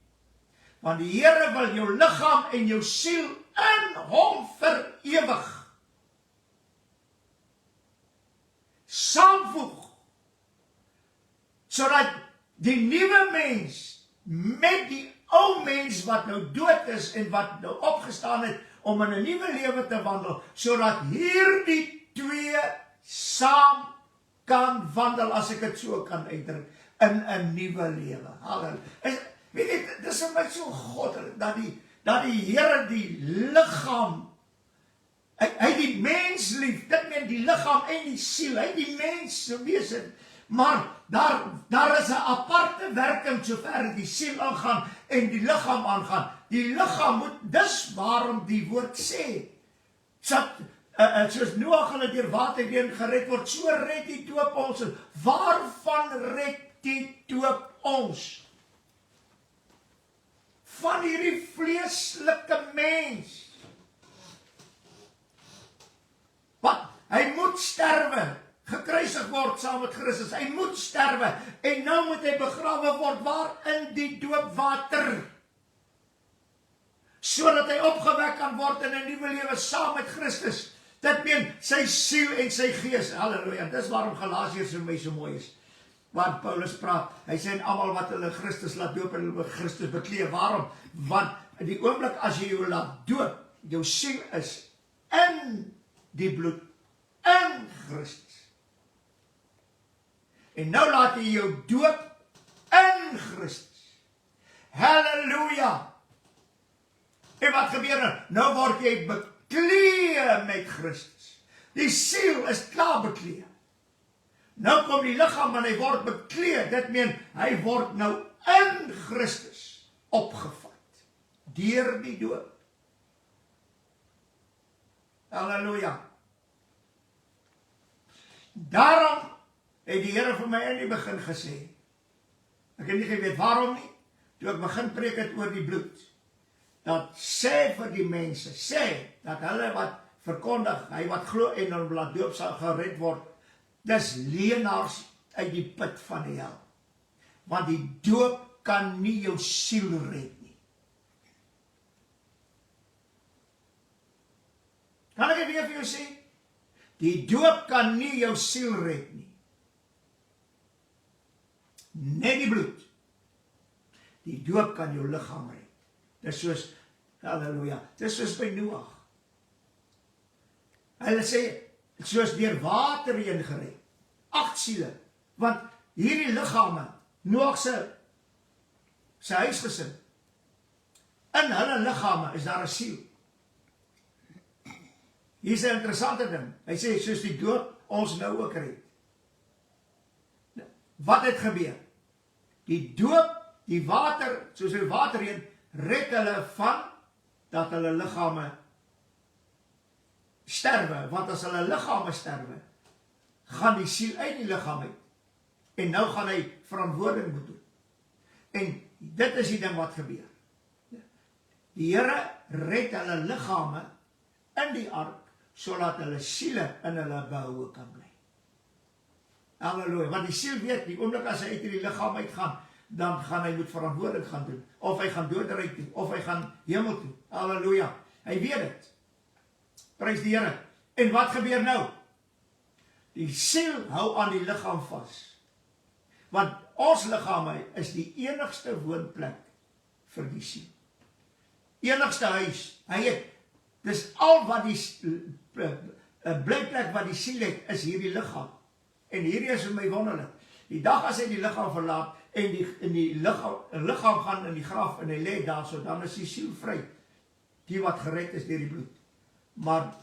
Want die Here wil jou liggaam en jou siel in hom verewig. Saamvoeg, sodat die nuwe mens met die ou mens wat nou dood is en wat nou opgestaan het om in 'n nuwe lewe te wandel, sodat hierdie twee saam kan wandel, as ek dit so kan uitdruk, in 'n nuwe lewe. Halleluja. Weet jy, dis vir my so goddelik dat die Here die liggaam, hy die mens lief, dit meen die liggaam en die siel, hy die mens so wees, maar daar is 'n aparte werking sover die siel aangaan en die liggaam aangaan. Die liggaam moet, dis waarom die woord sê, soos Noag hulle deur water heen gered word, so red die doop ons. Waarvan red die doop ons? Van hierdie vleeslike mens. hy moet sterwe, gekruisig word saam met Christus, hy moet sterwe, en nou moet hy begrawe word, waar? In die doopwater, sodat hy opgewek kan word in 'n nuwe lewe saam met Christus. Dit meen sy siel en sy gees. Halleluja. Dis waarom Galasiërs vir my so mooi is. Want Paulus praat, hy sê almal wat hulle Christus laat doop en hulle Christus bekleed. Waarom? Want in die oomblik as jy jou laat doop, jou siel is in die bloed, in Christus. En nou laat hy jou doop in Christus. Halleluja. En wat gebeur nou? Nou word jy bekleed met Christus. Die siel is klaar bekleed. Nou kom die liggaam en hy word bekleed. Dit meen, hy word nou in Christus opgevat. Deur die doop. Halleluja. Daarom het die Here vir my in die begin gesê, ek het nie geweet waarom nie, toe ek begin preek het oor die bloed, dat sê vir die mense, sê, dat hulle wat verkondig, hy wat glo en hom laat doop sal gered word, dis leenaars uit die put van die hel. Want die doop kan nie jou siel red nie. Kan ek weer vir jou sê? Die doop kan nie jou siel red nie. Net die bloed. Die doop kan jou liggaam red. Dis soos, halleluja, dis soos by Noag. Hulle sê, soos deur water heen gered. 8 siele. Want hierdie liggame, Noag se huisgesin, in hulle liggame is daar 'n siel. Hier is 'n interessante ding. Hy sê, soos die doop ons nou ook red. Wat het gebeur? Die doop, die water, soos die water heen, red hulle van dat hulle liggame sterwe, want as hulle liggame sterwe, gaan die siel uit die liggaam uit, en nou gaan hy verantwoording moet doen. En dit is die ding wat gebeur. Die Here red hulle liggame in die ark, sodat hulle siele in hulle behoue kan bly. Halleluja, want die siel weet, die oomblik as hy uit die liggaam uitgaan, dan gaan hy moet verantwoording gaan doen, of hy gaan doodryk toe, of hy gaan hemel toe. Halleluja, hy weet dit. Prys die Here. En wat gebeur nou? Die siel hou aan die liggaam vas. Want ons liggame is die enigste woonplek vir die siel. Enigste huis. Hy het, dis al wat die blyplek wat die siel het, is hierdie liggaam. En hierdie is vir my wonderlik. Die dag as hy die liggaam verlaat, en die liggaam gaan in die graf, en hy lê daar so, dan is die siel vry. Die wat gered is deur die bloed. Maar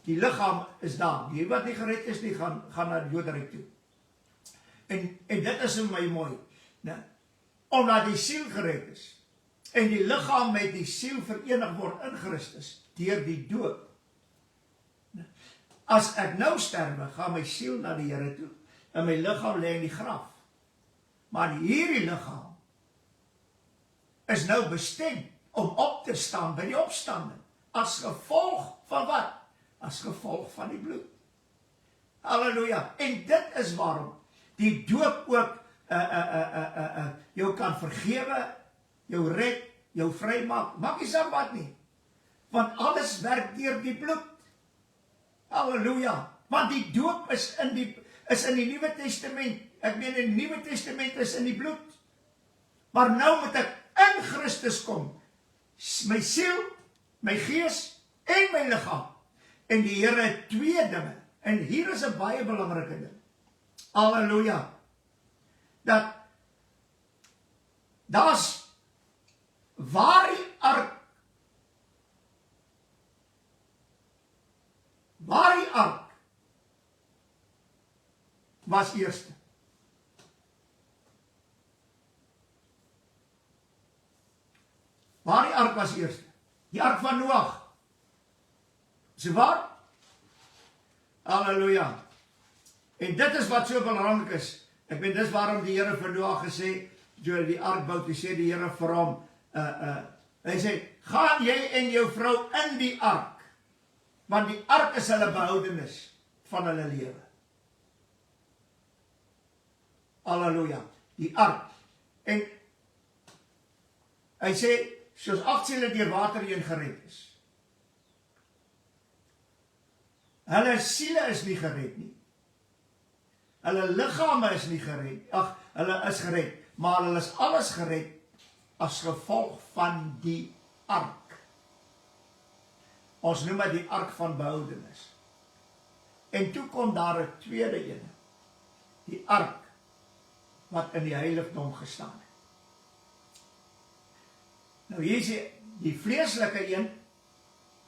die liggaam is daar. Die wat nie gered is nie, gaan na die doodryk toe. En dit is vir my mooi. Nou, omdat die siel gered is, en die liggaam met die siel verenig word in Christus, deur die doop. As ek nou sterwe, gaan my siel na die Here toe, en my liggaam lê in die graf. Maar hierdie liggaam is nou bestem om op te staan by die opstanding. As gevolg van wat? As gevolg van die bloed. Halleluja. En dit is waarom die doop ook jou kan vergewe, jou red, jou vrymaak. Maak nie saak wat nie. Want alles werk deur die bloed. Halleluja. Want die doop is in die Nuwe Testament. Ek meen in die Nuwe Testament is in die bloed. Maar nou moet ek in Christus kom. My siel, my gees en my liggaam. En die Here het 2 dinge. En hier is 'n baie belangrike ding. Halleluja. Dat daar's waar die ark was eerste. Waar die ark was eerste? Die ark van Noag. So waar? Halleluja. En dit is wat so belangrik is. Ek weet dis waarom die Here vir Noag gesê, toe die ark bou, toe sê die Here vir hom, hy sê, gaan jy en jou vrou in die ark. Want die ark is hulle behoudenis van hulle lewe. Halleluja, die ark. En hy sê, soos 8 siele deur water heen gered is. Hulle siele is nie gered nie. Hulle liggame is nie gered. Hulle is gered, maar hulle is alles gered as gevolg van die ark. Ons noem dit die ark van behoudenis. En toe kom daar 'n tweede een. Die ark wat in die heiligdom gestaan het. Nou hier is die vleeslike een,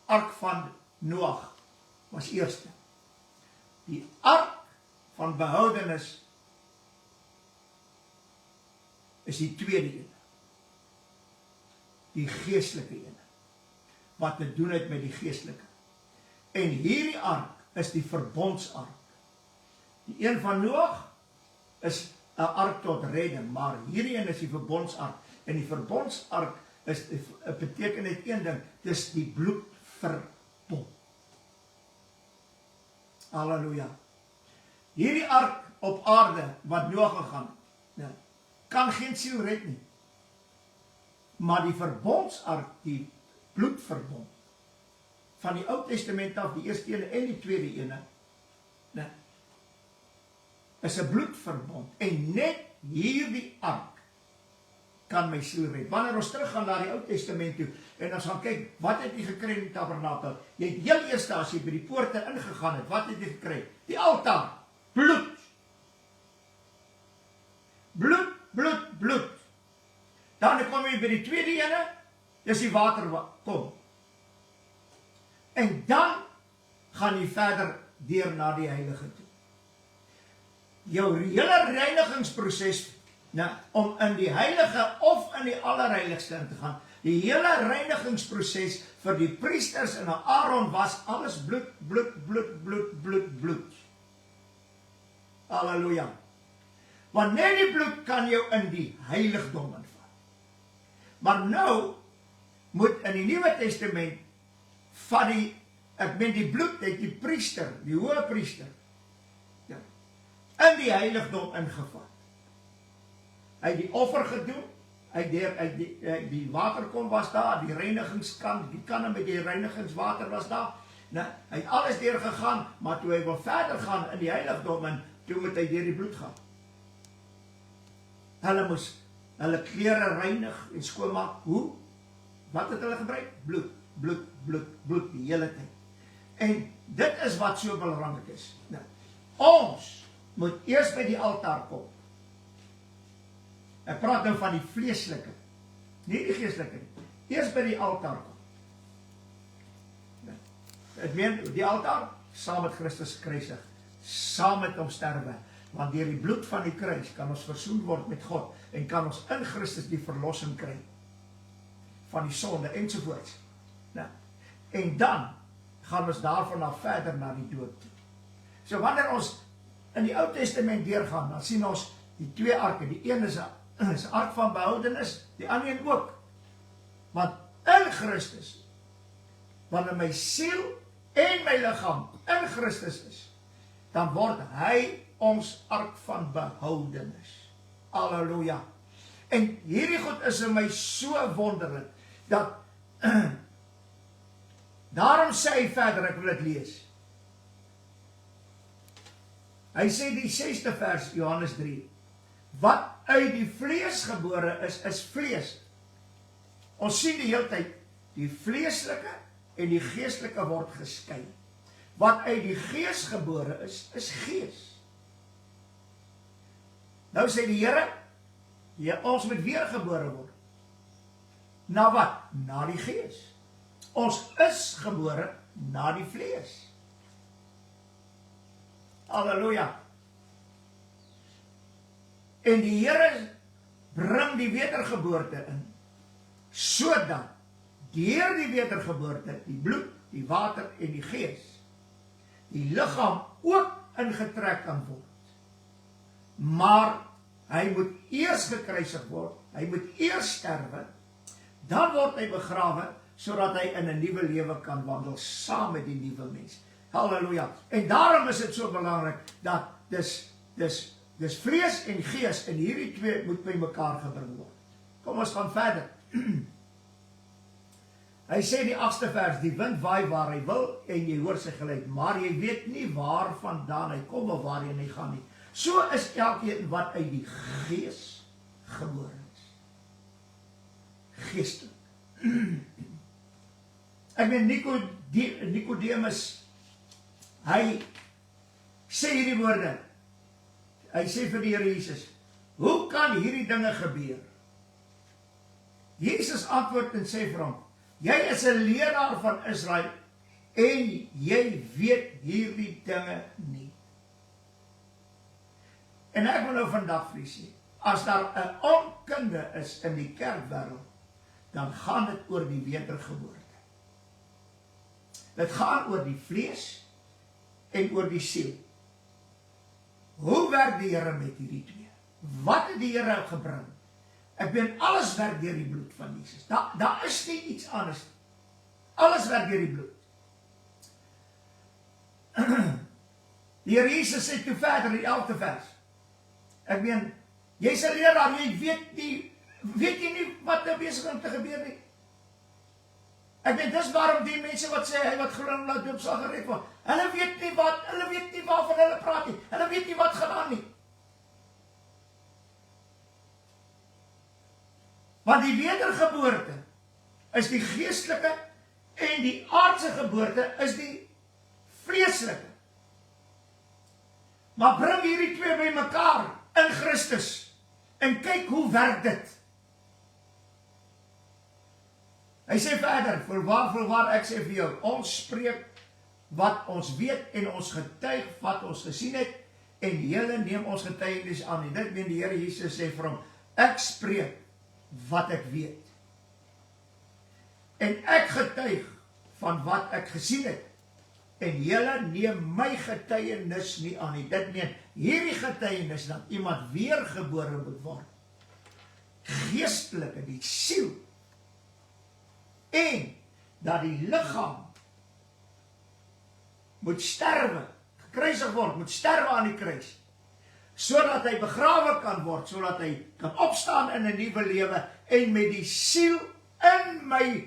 ark van Noag, was eerste. Die ark van behoudenis is die tweede een. Die geestelike een, wat te doen het met die geestelike. En hierdie ark is die verbondsark. Die een van Noag is 'n ark tot redding, maar hierdie een is die verbondsark. En die verbondsark beteken net een ding, dis die bloedverbond. Halleluja. Hierdie ark op aarde, wat Noag gegaan het, kan geen siel red nie. Maar die verbondsark, die bloedverbond, van die Ou Testament af, die eerste ene en die tweede ene, is 'n bloedverbond. En net hierdie ark kan my siel red. Wanneer ons teruggaan na die Ou Testament toe, en ons gaan kyk, wat het jy gekry in die tabernakel? Jy het heel eerste, as jy by die poorte ingegaan het, wat het jy gekry? Die altaar, bloed. Bloed, bloed, bloed. Dan kom jy by die tweede ene, dis die water wat kom. En dan gaan jy verder deur na die heilige toe. Jou hele reinigingsproses, om in die heilige of in die allerheiligste in te gaan, die hele reinigingsproses vir die priesters en Aaron was alles bloed, bloed, bloed, bloed, bloed, bloed. Halleluja. Want net die bloed kan jou in die heiligdom invat. Maar nou moet in die Nuwe Testament van die bloed het die priester, die hoë priester, in die heiligdom ingevat. Hy het die offer gedoen, die waterkom was daar, die reinigingskan, die kanne met die reinigingswater was daar, hy het alles deur gegaan, maar toe hy wil verder gaan in die heiligdom, en toe moet hy deur die bloed gaan. Hulle moes hulle klere reinig en skoonmaak. Hoe? Wat het hulle gebruik? Bloed, bloed, bloed, bloed, die hele tyd. En dit is wat so belangrik is. Ons moet eers by die altaar kom. Ek praat nou van die vleeslike, nie die geestelike. Eers by die altaar kom. Ek meen, die altaar, saam met Christus gekruisig, saam met hom sterwe, want deur die bloed van die kruis kan ons versoen word met God, en kan ons in Christus die verlossing kry, van die sonde, ensovoorts. En dan gaan ons daarvan af verder na die dood toe. So wanneer ons in die Ou Testament deurgaan, dan sien ons die twee arke, die een is 'n ark van behoudenis, die ander een ook. Want in Christus, wanneer my siel en my liggaam in Christus is, dan word hy ons ark van behoudenis. Halleluja. En hierdie goed is in my so wonderlik, dat daarom sê hy verder, ek wil dit lees. Hy sê die 6de vers, Johannes 3, wat uit die vlees gebore is vlees. Ons sien die hele tyd, die vleeslike en die geestelike word geskei. Wat uit die gees gebore is gees. Nou sê die Here, ons moet weergebore word. Na wat? Na die gees. Ons is gebore na die vlees. Halleluja. En die Here bring die wedergeboorte in, sodat deur die wedergeboorte, die bloed, die water en die gees, die liggaam ook ingetrek kan word. Maar hy moet eers gekruisig word, hy moet eers sterwe, dan word hy begrawe, sodat hy in 'n nuwe lewe kan wandel saam met die nuwe mens. Halleluja. En daarom is dit so belangrik dat dis vlees en gees en hierdie twee moet by mekaar gebring word. Kom ons gaan verder. Hy sê in die 8ste vers, die wind waai waar hy wil en jy hoor sy geluid, maar jy weet nie waar vandaan hy kom of waarheen hy gaan nie. So is elkeen wat uit die gees gebore is. Geestelik. Ek meen Nicodemus, hy sê hierdie woorde. Hy sê vir die Here Jesus, hoe kan hierdie dinge gebeur? Jesus antwoord en sê vir hom, jy is 'n leraar van Israel en jy weet hierdie dinge nie. En ek wil nou vandag vir u sê, as daar 'n onkunde is in die kerkwêreld, dan gaan dit oor die wedergeboorte. Dit gaan oor die vlees en oor die siel. Hoe werk die Here met hierdie twee? Wat het die Here gebring? Ek meen, alles werk deur die bloed van Jesus. Daar is nie iets anders. Alles werk deur die bloed. Die Here Jesus sê toe verder in die 11de vers. Ek meen, jy's 'n leraar, jy weet jy nie wat nou besig om te gebeur nie. Ek meen, dis waarom die mense wat sê, hy wat glo en laat doop sal gered word, hulle weet nie waarvan hulle praat nie, hulle weet nie wat gaan aan nie. Want die wedergeboorte is die geestelike en die aardse geboorte is die vleeslike. Maar bring hierdie twee by mekaar in Christus en kyk hoe werk dit. Hy sê verder, voorwaar ek sê vir jou, ons spreek wat ons weet en ons getuig wat ons gesien het en julle neem ons getuienis aan. En dit meen die Here Jesus sê vir hom, ek spreek wat ek weet. En ek getuig van wat ek gesien het. En julle neem my getuienis nie aan nie. Dit meen, hierdie getuienis dat iemand weergebore moet word. Geestelike, die siel. En dat die liggaam moet sterwe, gekruisig word, moet sterwe aan die kruis. Sodat hy begrawe kan word, sodat hy kan opstaan in 'n nuwe lewe en met die siel in my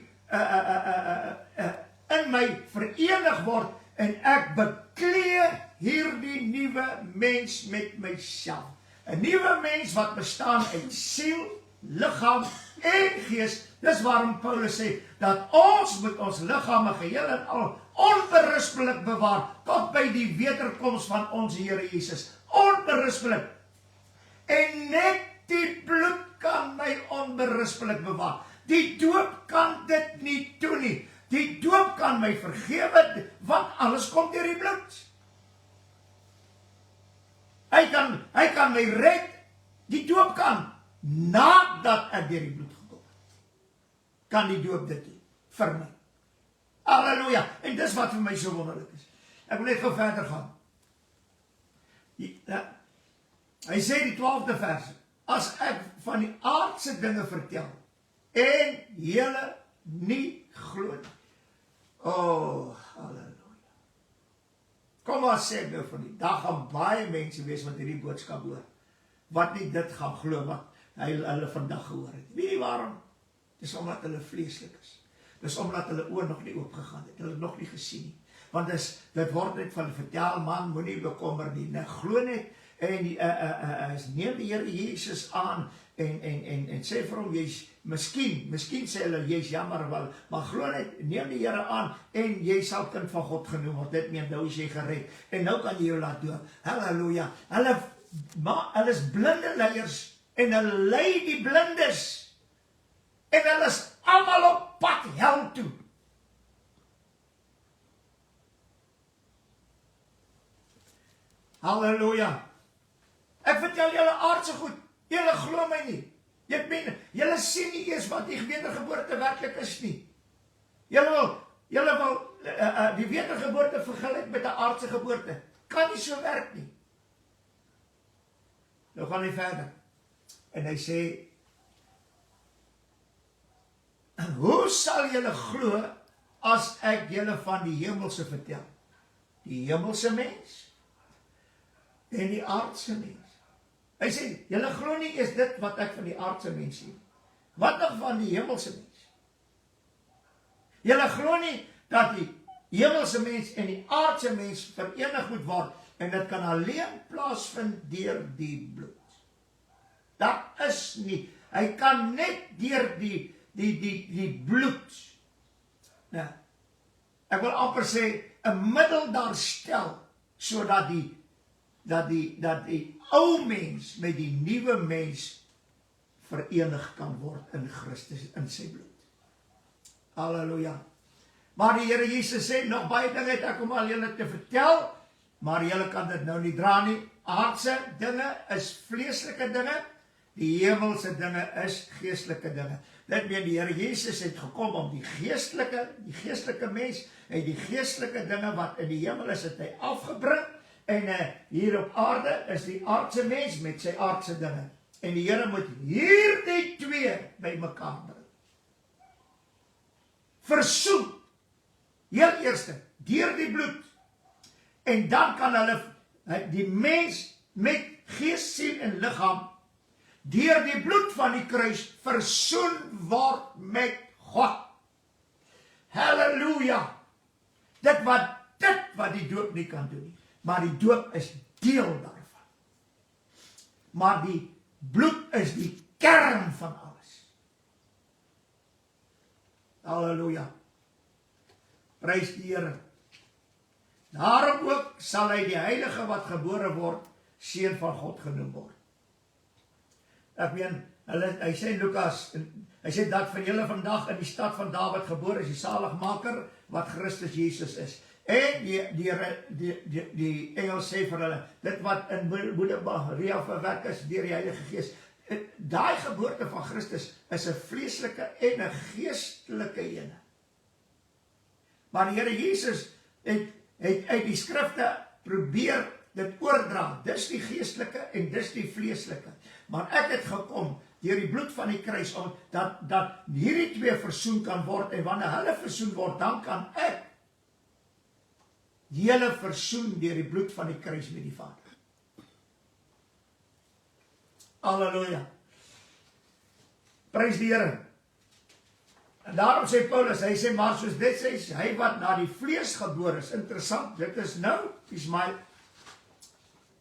verenig word en ek beklee hierdie nuwe mens met myself. 'n Nuwe mens wat bestaan uit siel, liggaam en gees. Dis waarom Paulus sê dat ons moet ons liggame geheel en al onberispelik bewaar tot by die wederkoms van ons Here Jesus. Onberispelik. En net die bloed kan my onberispelik bewaar. Die doop kan dit nie doen nie. Die doop kan my vergewe, want alles kom deur die bloed. Hy kan my red, die doop kan, nadat ek deur die bloed gekom het. Kan die doop dit doen, vir my. Halleluja, en dis wat vir my so wonderlik is. Ek wil net gou verder gaan. Hy sê die 12de vers, as ek van die aardse dinge vertel, en julle nie glo nie. Oh, halleluja. Kom maar sê nou van die, daar gaan baie mense wees wat hierdie boodskap hoor, wat nie dit gaan glo, wat hulle vandag gehoor het. Weet jy waarom? Dis omdat hulle vleeslik is. Dis omdat hulle oë nog nie oopgegaan het, hulle nog nie gesien nie. Want dit word net van vertel, man, moenie bekommer nie, glo net, en neem die Here Jesus aan, en sê vir hom, jy's, miskien sê hulle, jy's jammer wel, maar glo net, neem die Here aan, en jy sal kind van God genoem word, dit meen, nou is jy gered, en nou kan jy jou laat doop, halleluja, hulle is blinde leiers, en hulle lei die blindes, en hulle is allemaal op pad hel toe. Halleluja. Ek vertel julle aardse goed, julle glo my nie. Julle sien nie eers wat die wedergeboorte werklik is nie. Julle wil die wedergeboorte vergelyk met 'n aardse geboorte. Kan nie so werk nie. Nou gaan hy verder. En hy sê, En hoe sal julle glo as ek julle van die hemelse vertel? Die hemelse mens en die aardse mens. Hy sê, julle glo nie is dit wat ek van die aardse mens sê. Wat nog van die hemelse mens? Julle glo nie dat die hemelse mens en die aardse mens verenig moet word, en dit kan alleen plaasvind deur die bloed. Dat is nie, hy kan net deur die bloed, nou, ek wil amper sê, 'n middel daar stel, sodat die ou mens met die nuwe mens verenig kan word in Christus, in sy bloed. Halleluja. Maar die Here Jesus sê, nog baie dinge het ek om al julle te vertel, maar julle kan dit nou nie dra nie. Aardse dinge is vleeslike dinge, die hemelse dinge is geestelike dinge. Dit meen die Here Jesus het gekom om die geestelike mens, en die geestelike dinge wat in die hemel is, het hy afgebring, en hier op aarde is die aardse mens met sy aardse dinge. En die Here moet hierdie twee by mekaar bring. Versoen, heel eerste, deur die bloed, en dan kan hulle, die mens met gees, siel en liggaam, deur die bloed van die kruis, versoen word met God. Halleluja! Dit wat die doop nie kan doen nie. Maar die doop is deel daarvan. Maar die bloed is die kern van alles. Halleluja! Prys die Here. Daarom ook sal hy die heilige wat gebore word, seun van God genoem word. Ek meen, hy sê in Lukas, hy sê dat van julle vandag in die stad van Dawid gebore is, die saligmaker wat Christus Jesus is. En die engel sê vir hulle, dit wat in moeder Maria verwerk is deur die Heilige Gees, daai geboorte van Christus is 'n vleeslike en 'n geestelike ene. Maar die Here Jesus het uit die skrifte probeer dit oordra, dis die geestelike en dis die vleeslike. Maar ek het gekom deur die bloed van die kruis, dat hierdie twee versoen kan word, en wanneer hulle versoen word, dan kan ek julle versoen deur die bloed van die kruis met die Vader. Halleluja. Prys die Here. En daarom sê Paulus, hy sê, maar soos dit sê, hy wat na die vlees gebore is, interessant, dit is nou, Ismael,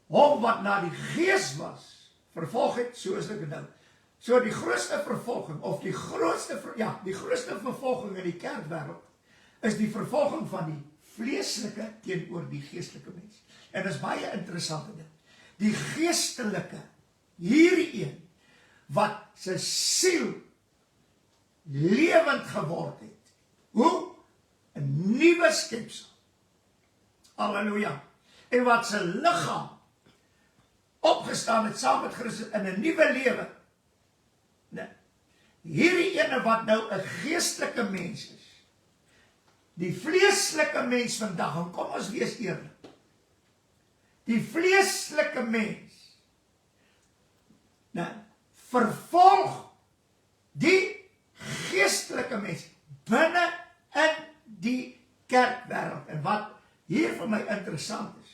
hom wat na die gees was, vervolg het, so is dit nou. So die grootste vervolging, of die grootste vervolging in die kerkwêreld, is die vervolging van die vleeslike teenoor die geestelike mens. En dit is baie interessante ding. Die geestelike, hierdie een, wat sy siel lewend geword het. Hoe? 'n nuwe skepsel. Halleluja. En wat sy liggaam opgestaan het saam met Christus in 'n nuwe lewe. Nee. Hierdie ene wat nou 'n geestelike mens is. Die vleeslike mens vandag, en kom ons wees eerlik. Die vleeslike mens vervolg die geestelike mens binne in die kerkwêreld. En wat hier vir my interessant is,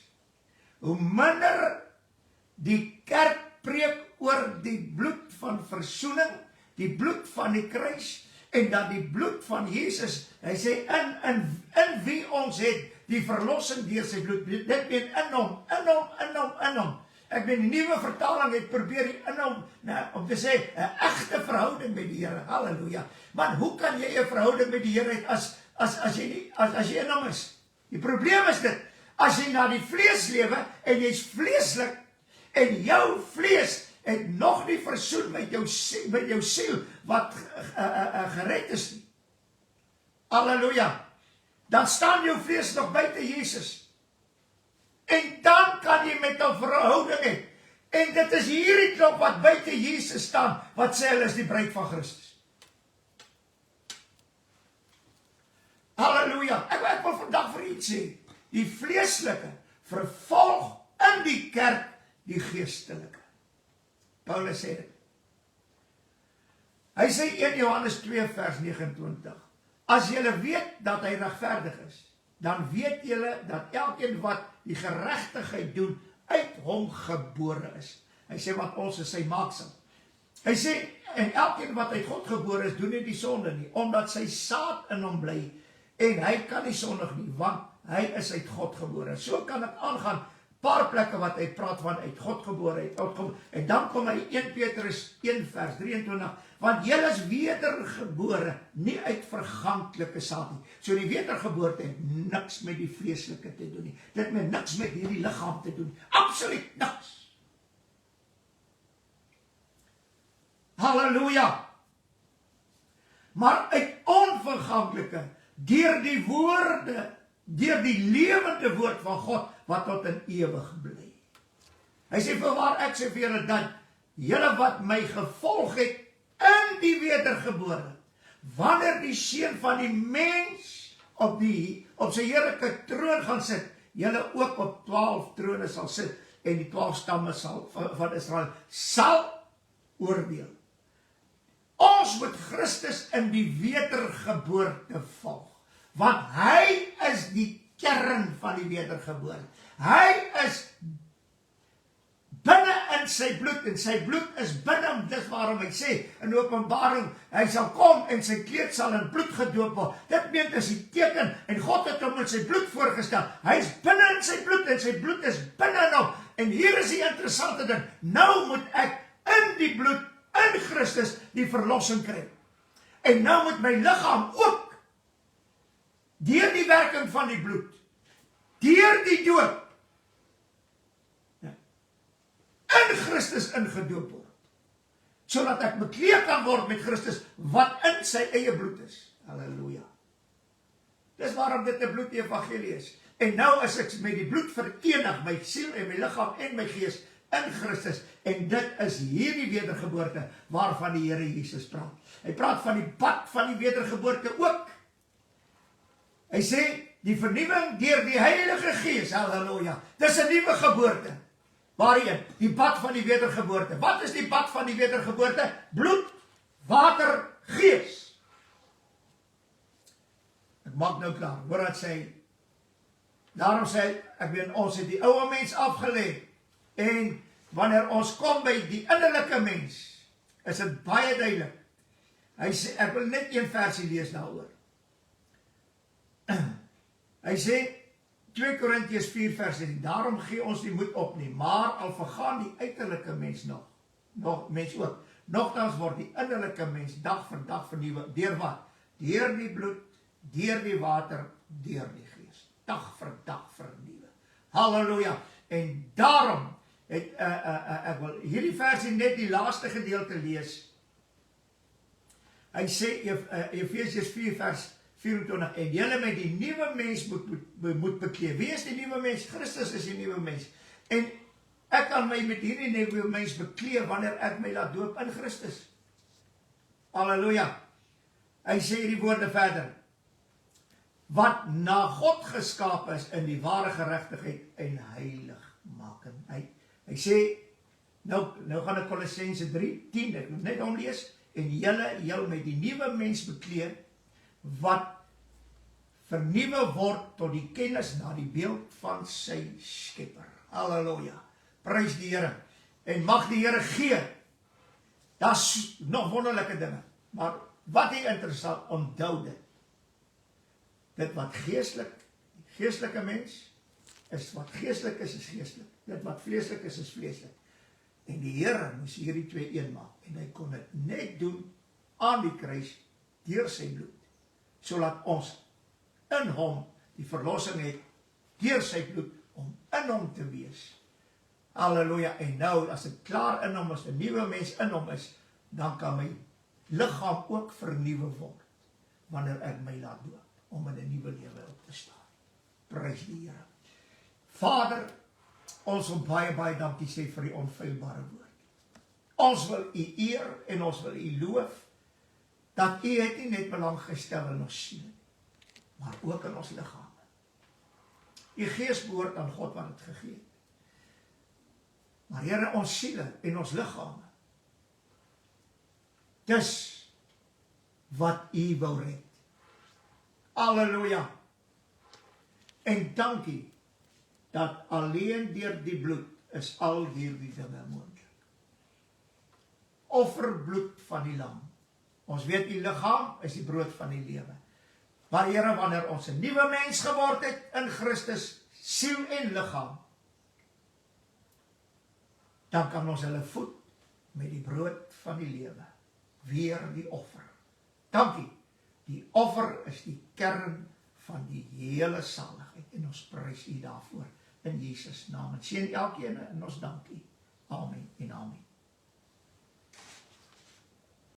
hoe minder die kerk preek oor die bloed van versoening, die bloed van die kruis, en dat die bloed van Jesus, hy sê, in wie ons het die verlossing deur sy bloed, dit meen in hom. Ek meen, die nuwe vertaling het probeer in hom, om te sê, 'n egte verhouding met die Here, halleluja. Maar hoe kan jy 'n verhouding met die Here het, as jy in hom is? Die probleem is dit, as jy na die vlees lewe, en jy is vleeslik, en jou vlees het nog nie versoen met jou siel, wat gered is nie. Halleluja. Dan staan jou vlees nog buite Jesus. En dan kan jy met 'n verhouding hê. En dit is hierdie klop wat buite Jesus staan, wat sê hulle is die bruid van Christus. Halleluja. Ek wil vandag vir iets sê. Die vleeslike vervolg in die kerk die geestelike. Paulus sê dit. Hy sê 1 Johannes 2 vers 29. As julle weet dat hy regverdig is, dan weet julle dat elkeen wat die geregtigheid doen, uit hom gebore is. Hy sê wat ons is sy maaksel. Hy sê, en elkeen wat uit God gebore is, doen nie die sonde nie, omdat sy saad in hom bly, en hy kan nie sondig nie, want hy is uit God gebore. So kan ek aangaan, paar plekke wat hy praat van uit God gebore, en dan kom hy 1 Petrus 1 vers 23, want julle is wedergebore, nie uit verganklike saad nie. So die wedergeboorte het niks met die vleeslike te doen nie. Dit het niks met hierdie liggaam te doen. Absoluut niks. Halleluja. Maar uit onverganklike, deur die woorde, deur die lewende woord van God, wat tot in ewig bly. Hy sê, voorwaar ek sê vir julle, dat julle wat my gevolg het, in die wedergebore, wanneer die seun van die mens op sy heerlike troon gaan sit, julle ook op 12 trone sal sit, en die 12 stamme van Israel sal oordeel. Ons moet Christus in die wedergeboorte volg, want hy is die kern van die wedergeboorte. Hy is binne in sy bloed, en sy bloed is binne hom. Dis waarom hy sê in Openbaring, hy sal kom en sy kleed sal in bloed gedoop word. Dit meen is die teken, en God het hom in sy bloed voorgestel. Hy is binne in sy bloed, en sy bloed is binne in hom. En hier is die interessante ding, nou moet ek in die bloed, in Christus, die verlossing kry. En nou moet my liggaam ook, deur die werking van die bloed, deur die dood, in Christus ingedoop word, sodat ek bekleed kan word met Christus, wat in sy eie bloed is. Halleluja. Dis waarom dit 'n bloed-evangelie is. En nou is ek met die bloed verenig, my siel en my liggaam en my gees, in Christus, en dit is hierdie wedergeboorte, waarvan die Here Jesus praat. Hy praat van die pad van die wedergeboorte ook. Hy sê, die vernuwing deur die Heilige Gees, halleluja, dis 'n nuwe geboorte. Waarin? Die pad van die wedergeboorte. Wat is die pad van die wedergeboorte? Bloed, water, gees. Ek maak nou klaar, hoor wat sê, daarom sê, ek weet, ons het die oude mens afgelê, en wanneer ons kom by die innerlike mens, is dit baie duidelik. Hy sê, ek wil net een versie lees daaroor. Hy sê, 2 Korintiërs 4 vers 1, daarom gee ons die moed op nie, maar al vergaan die uiterlike mens nog mens ook, nogtans word die innerlike mens dag vir dag vernuwe, deur wat? Deur die bloed, deur die water, deur die gees, dag vir dag vernuwe. Halleluja, en daarom het, ek wil hierdie versie net die laaste gedeelte lees. Hy sê, Efesiërs 4 vers 24, en julle met die nuwe mens moet bekleed. Wie is die nuwe mens? Christus is die nuwe mens. En ek kan my met hierdie nuwe mens bekleed, wanneer ek my laat doop in Christus. Halleluja. Hy sê hierdie woorde verder, wat na God geskaap is in die ware geregtigheid en heiligmakendheid. Hy sê, nou gaan ek Kolossense 3:10, ek moet net omlees, en julle met die nuwe mens bekleed, wat vernuwe word tot die kennis na die beeld van sy skepper. Halleluja. Prys die Here. En mag die Here gee. Daar's nog wonderlike dinge. Maar wat hier interessant, onthou dit. Dit wat geestelike mens, is wat geestelik is geestelik. Dit wat vleeslik is vleeslik. En die Here moes hierdie twee een maak. En hy kon dit net doen aan die kruis, deur sy bloed. Sodat ons in hom die verlossing het, deur sy bloed, om in hom te wees. Halleluja, en nou, as ek klaar in hom is, 'n nuwe mens in hom is, dan kan my liggaam ook vernuwe word, wanneer ek my laat doop, om in 'n nuwe lewe op te staan. Prys die Here. Vader, ons wil baie dankie sê vir die onfeilbare woord. Ons wil u eer, en ons wil u loof, dat u het nie net belang gestel in ons siele, maar ook in ons liggame. U gees behoort aan God wat het gegee het. Maar Here, ons siele en ons liggame, dis wat U wou red. Halleluja. En dankie dat alleen deur die bloed is al hierdie dinge moontlik. Offerbloed van die lam. Ons weet die liggaam is die brood van die lewe. Maar Here, wanneer ons 'n nuwe mens geword het in Christus, siel en liggaam, dan kan ons hulle voed met die brood van die lewe. Weer die offer. Dankie. Die offer is die kern van die hele saligheid. En ons prys U daarvoor in Jesus naam. En seën elkeen en ons dankie. Amen en amen.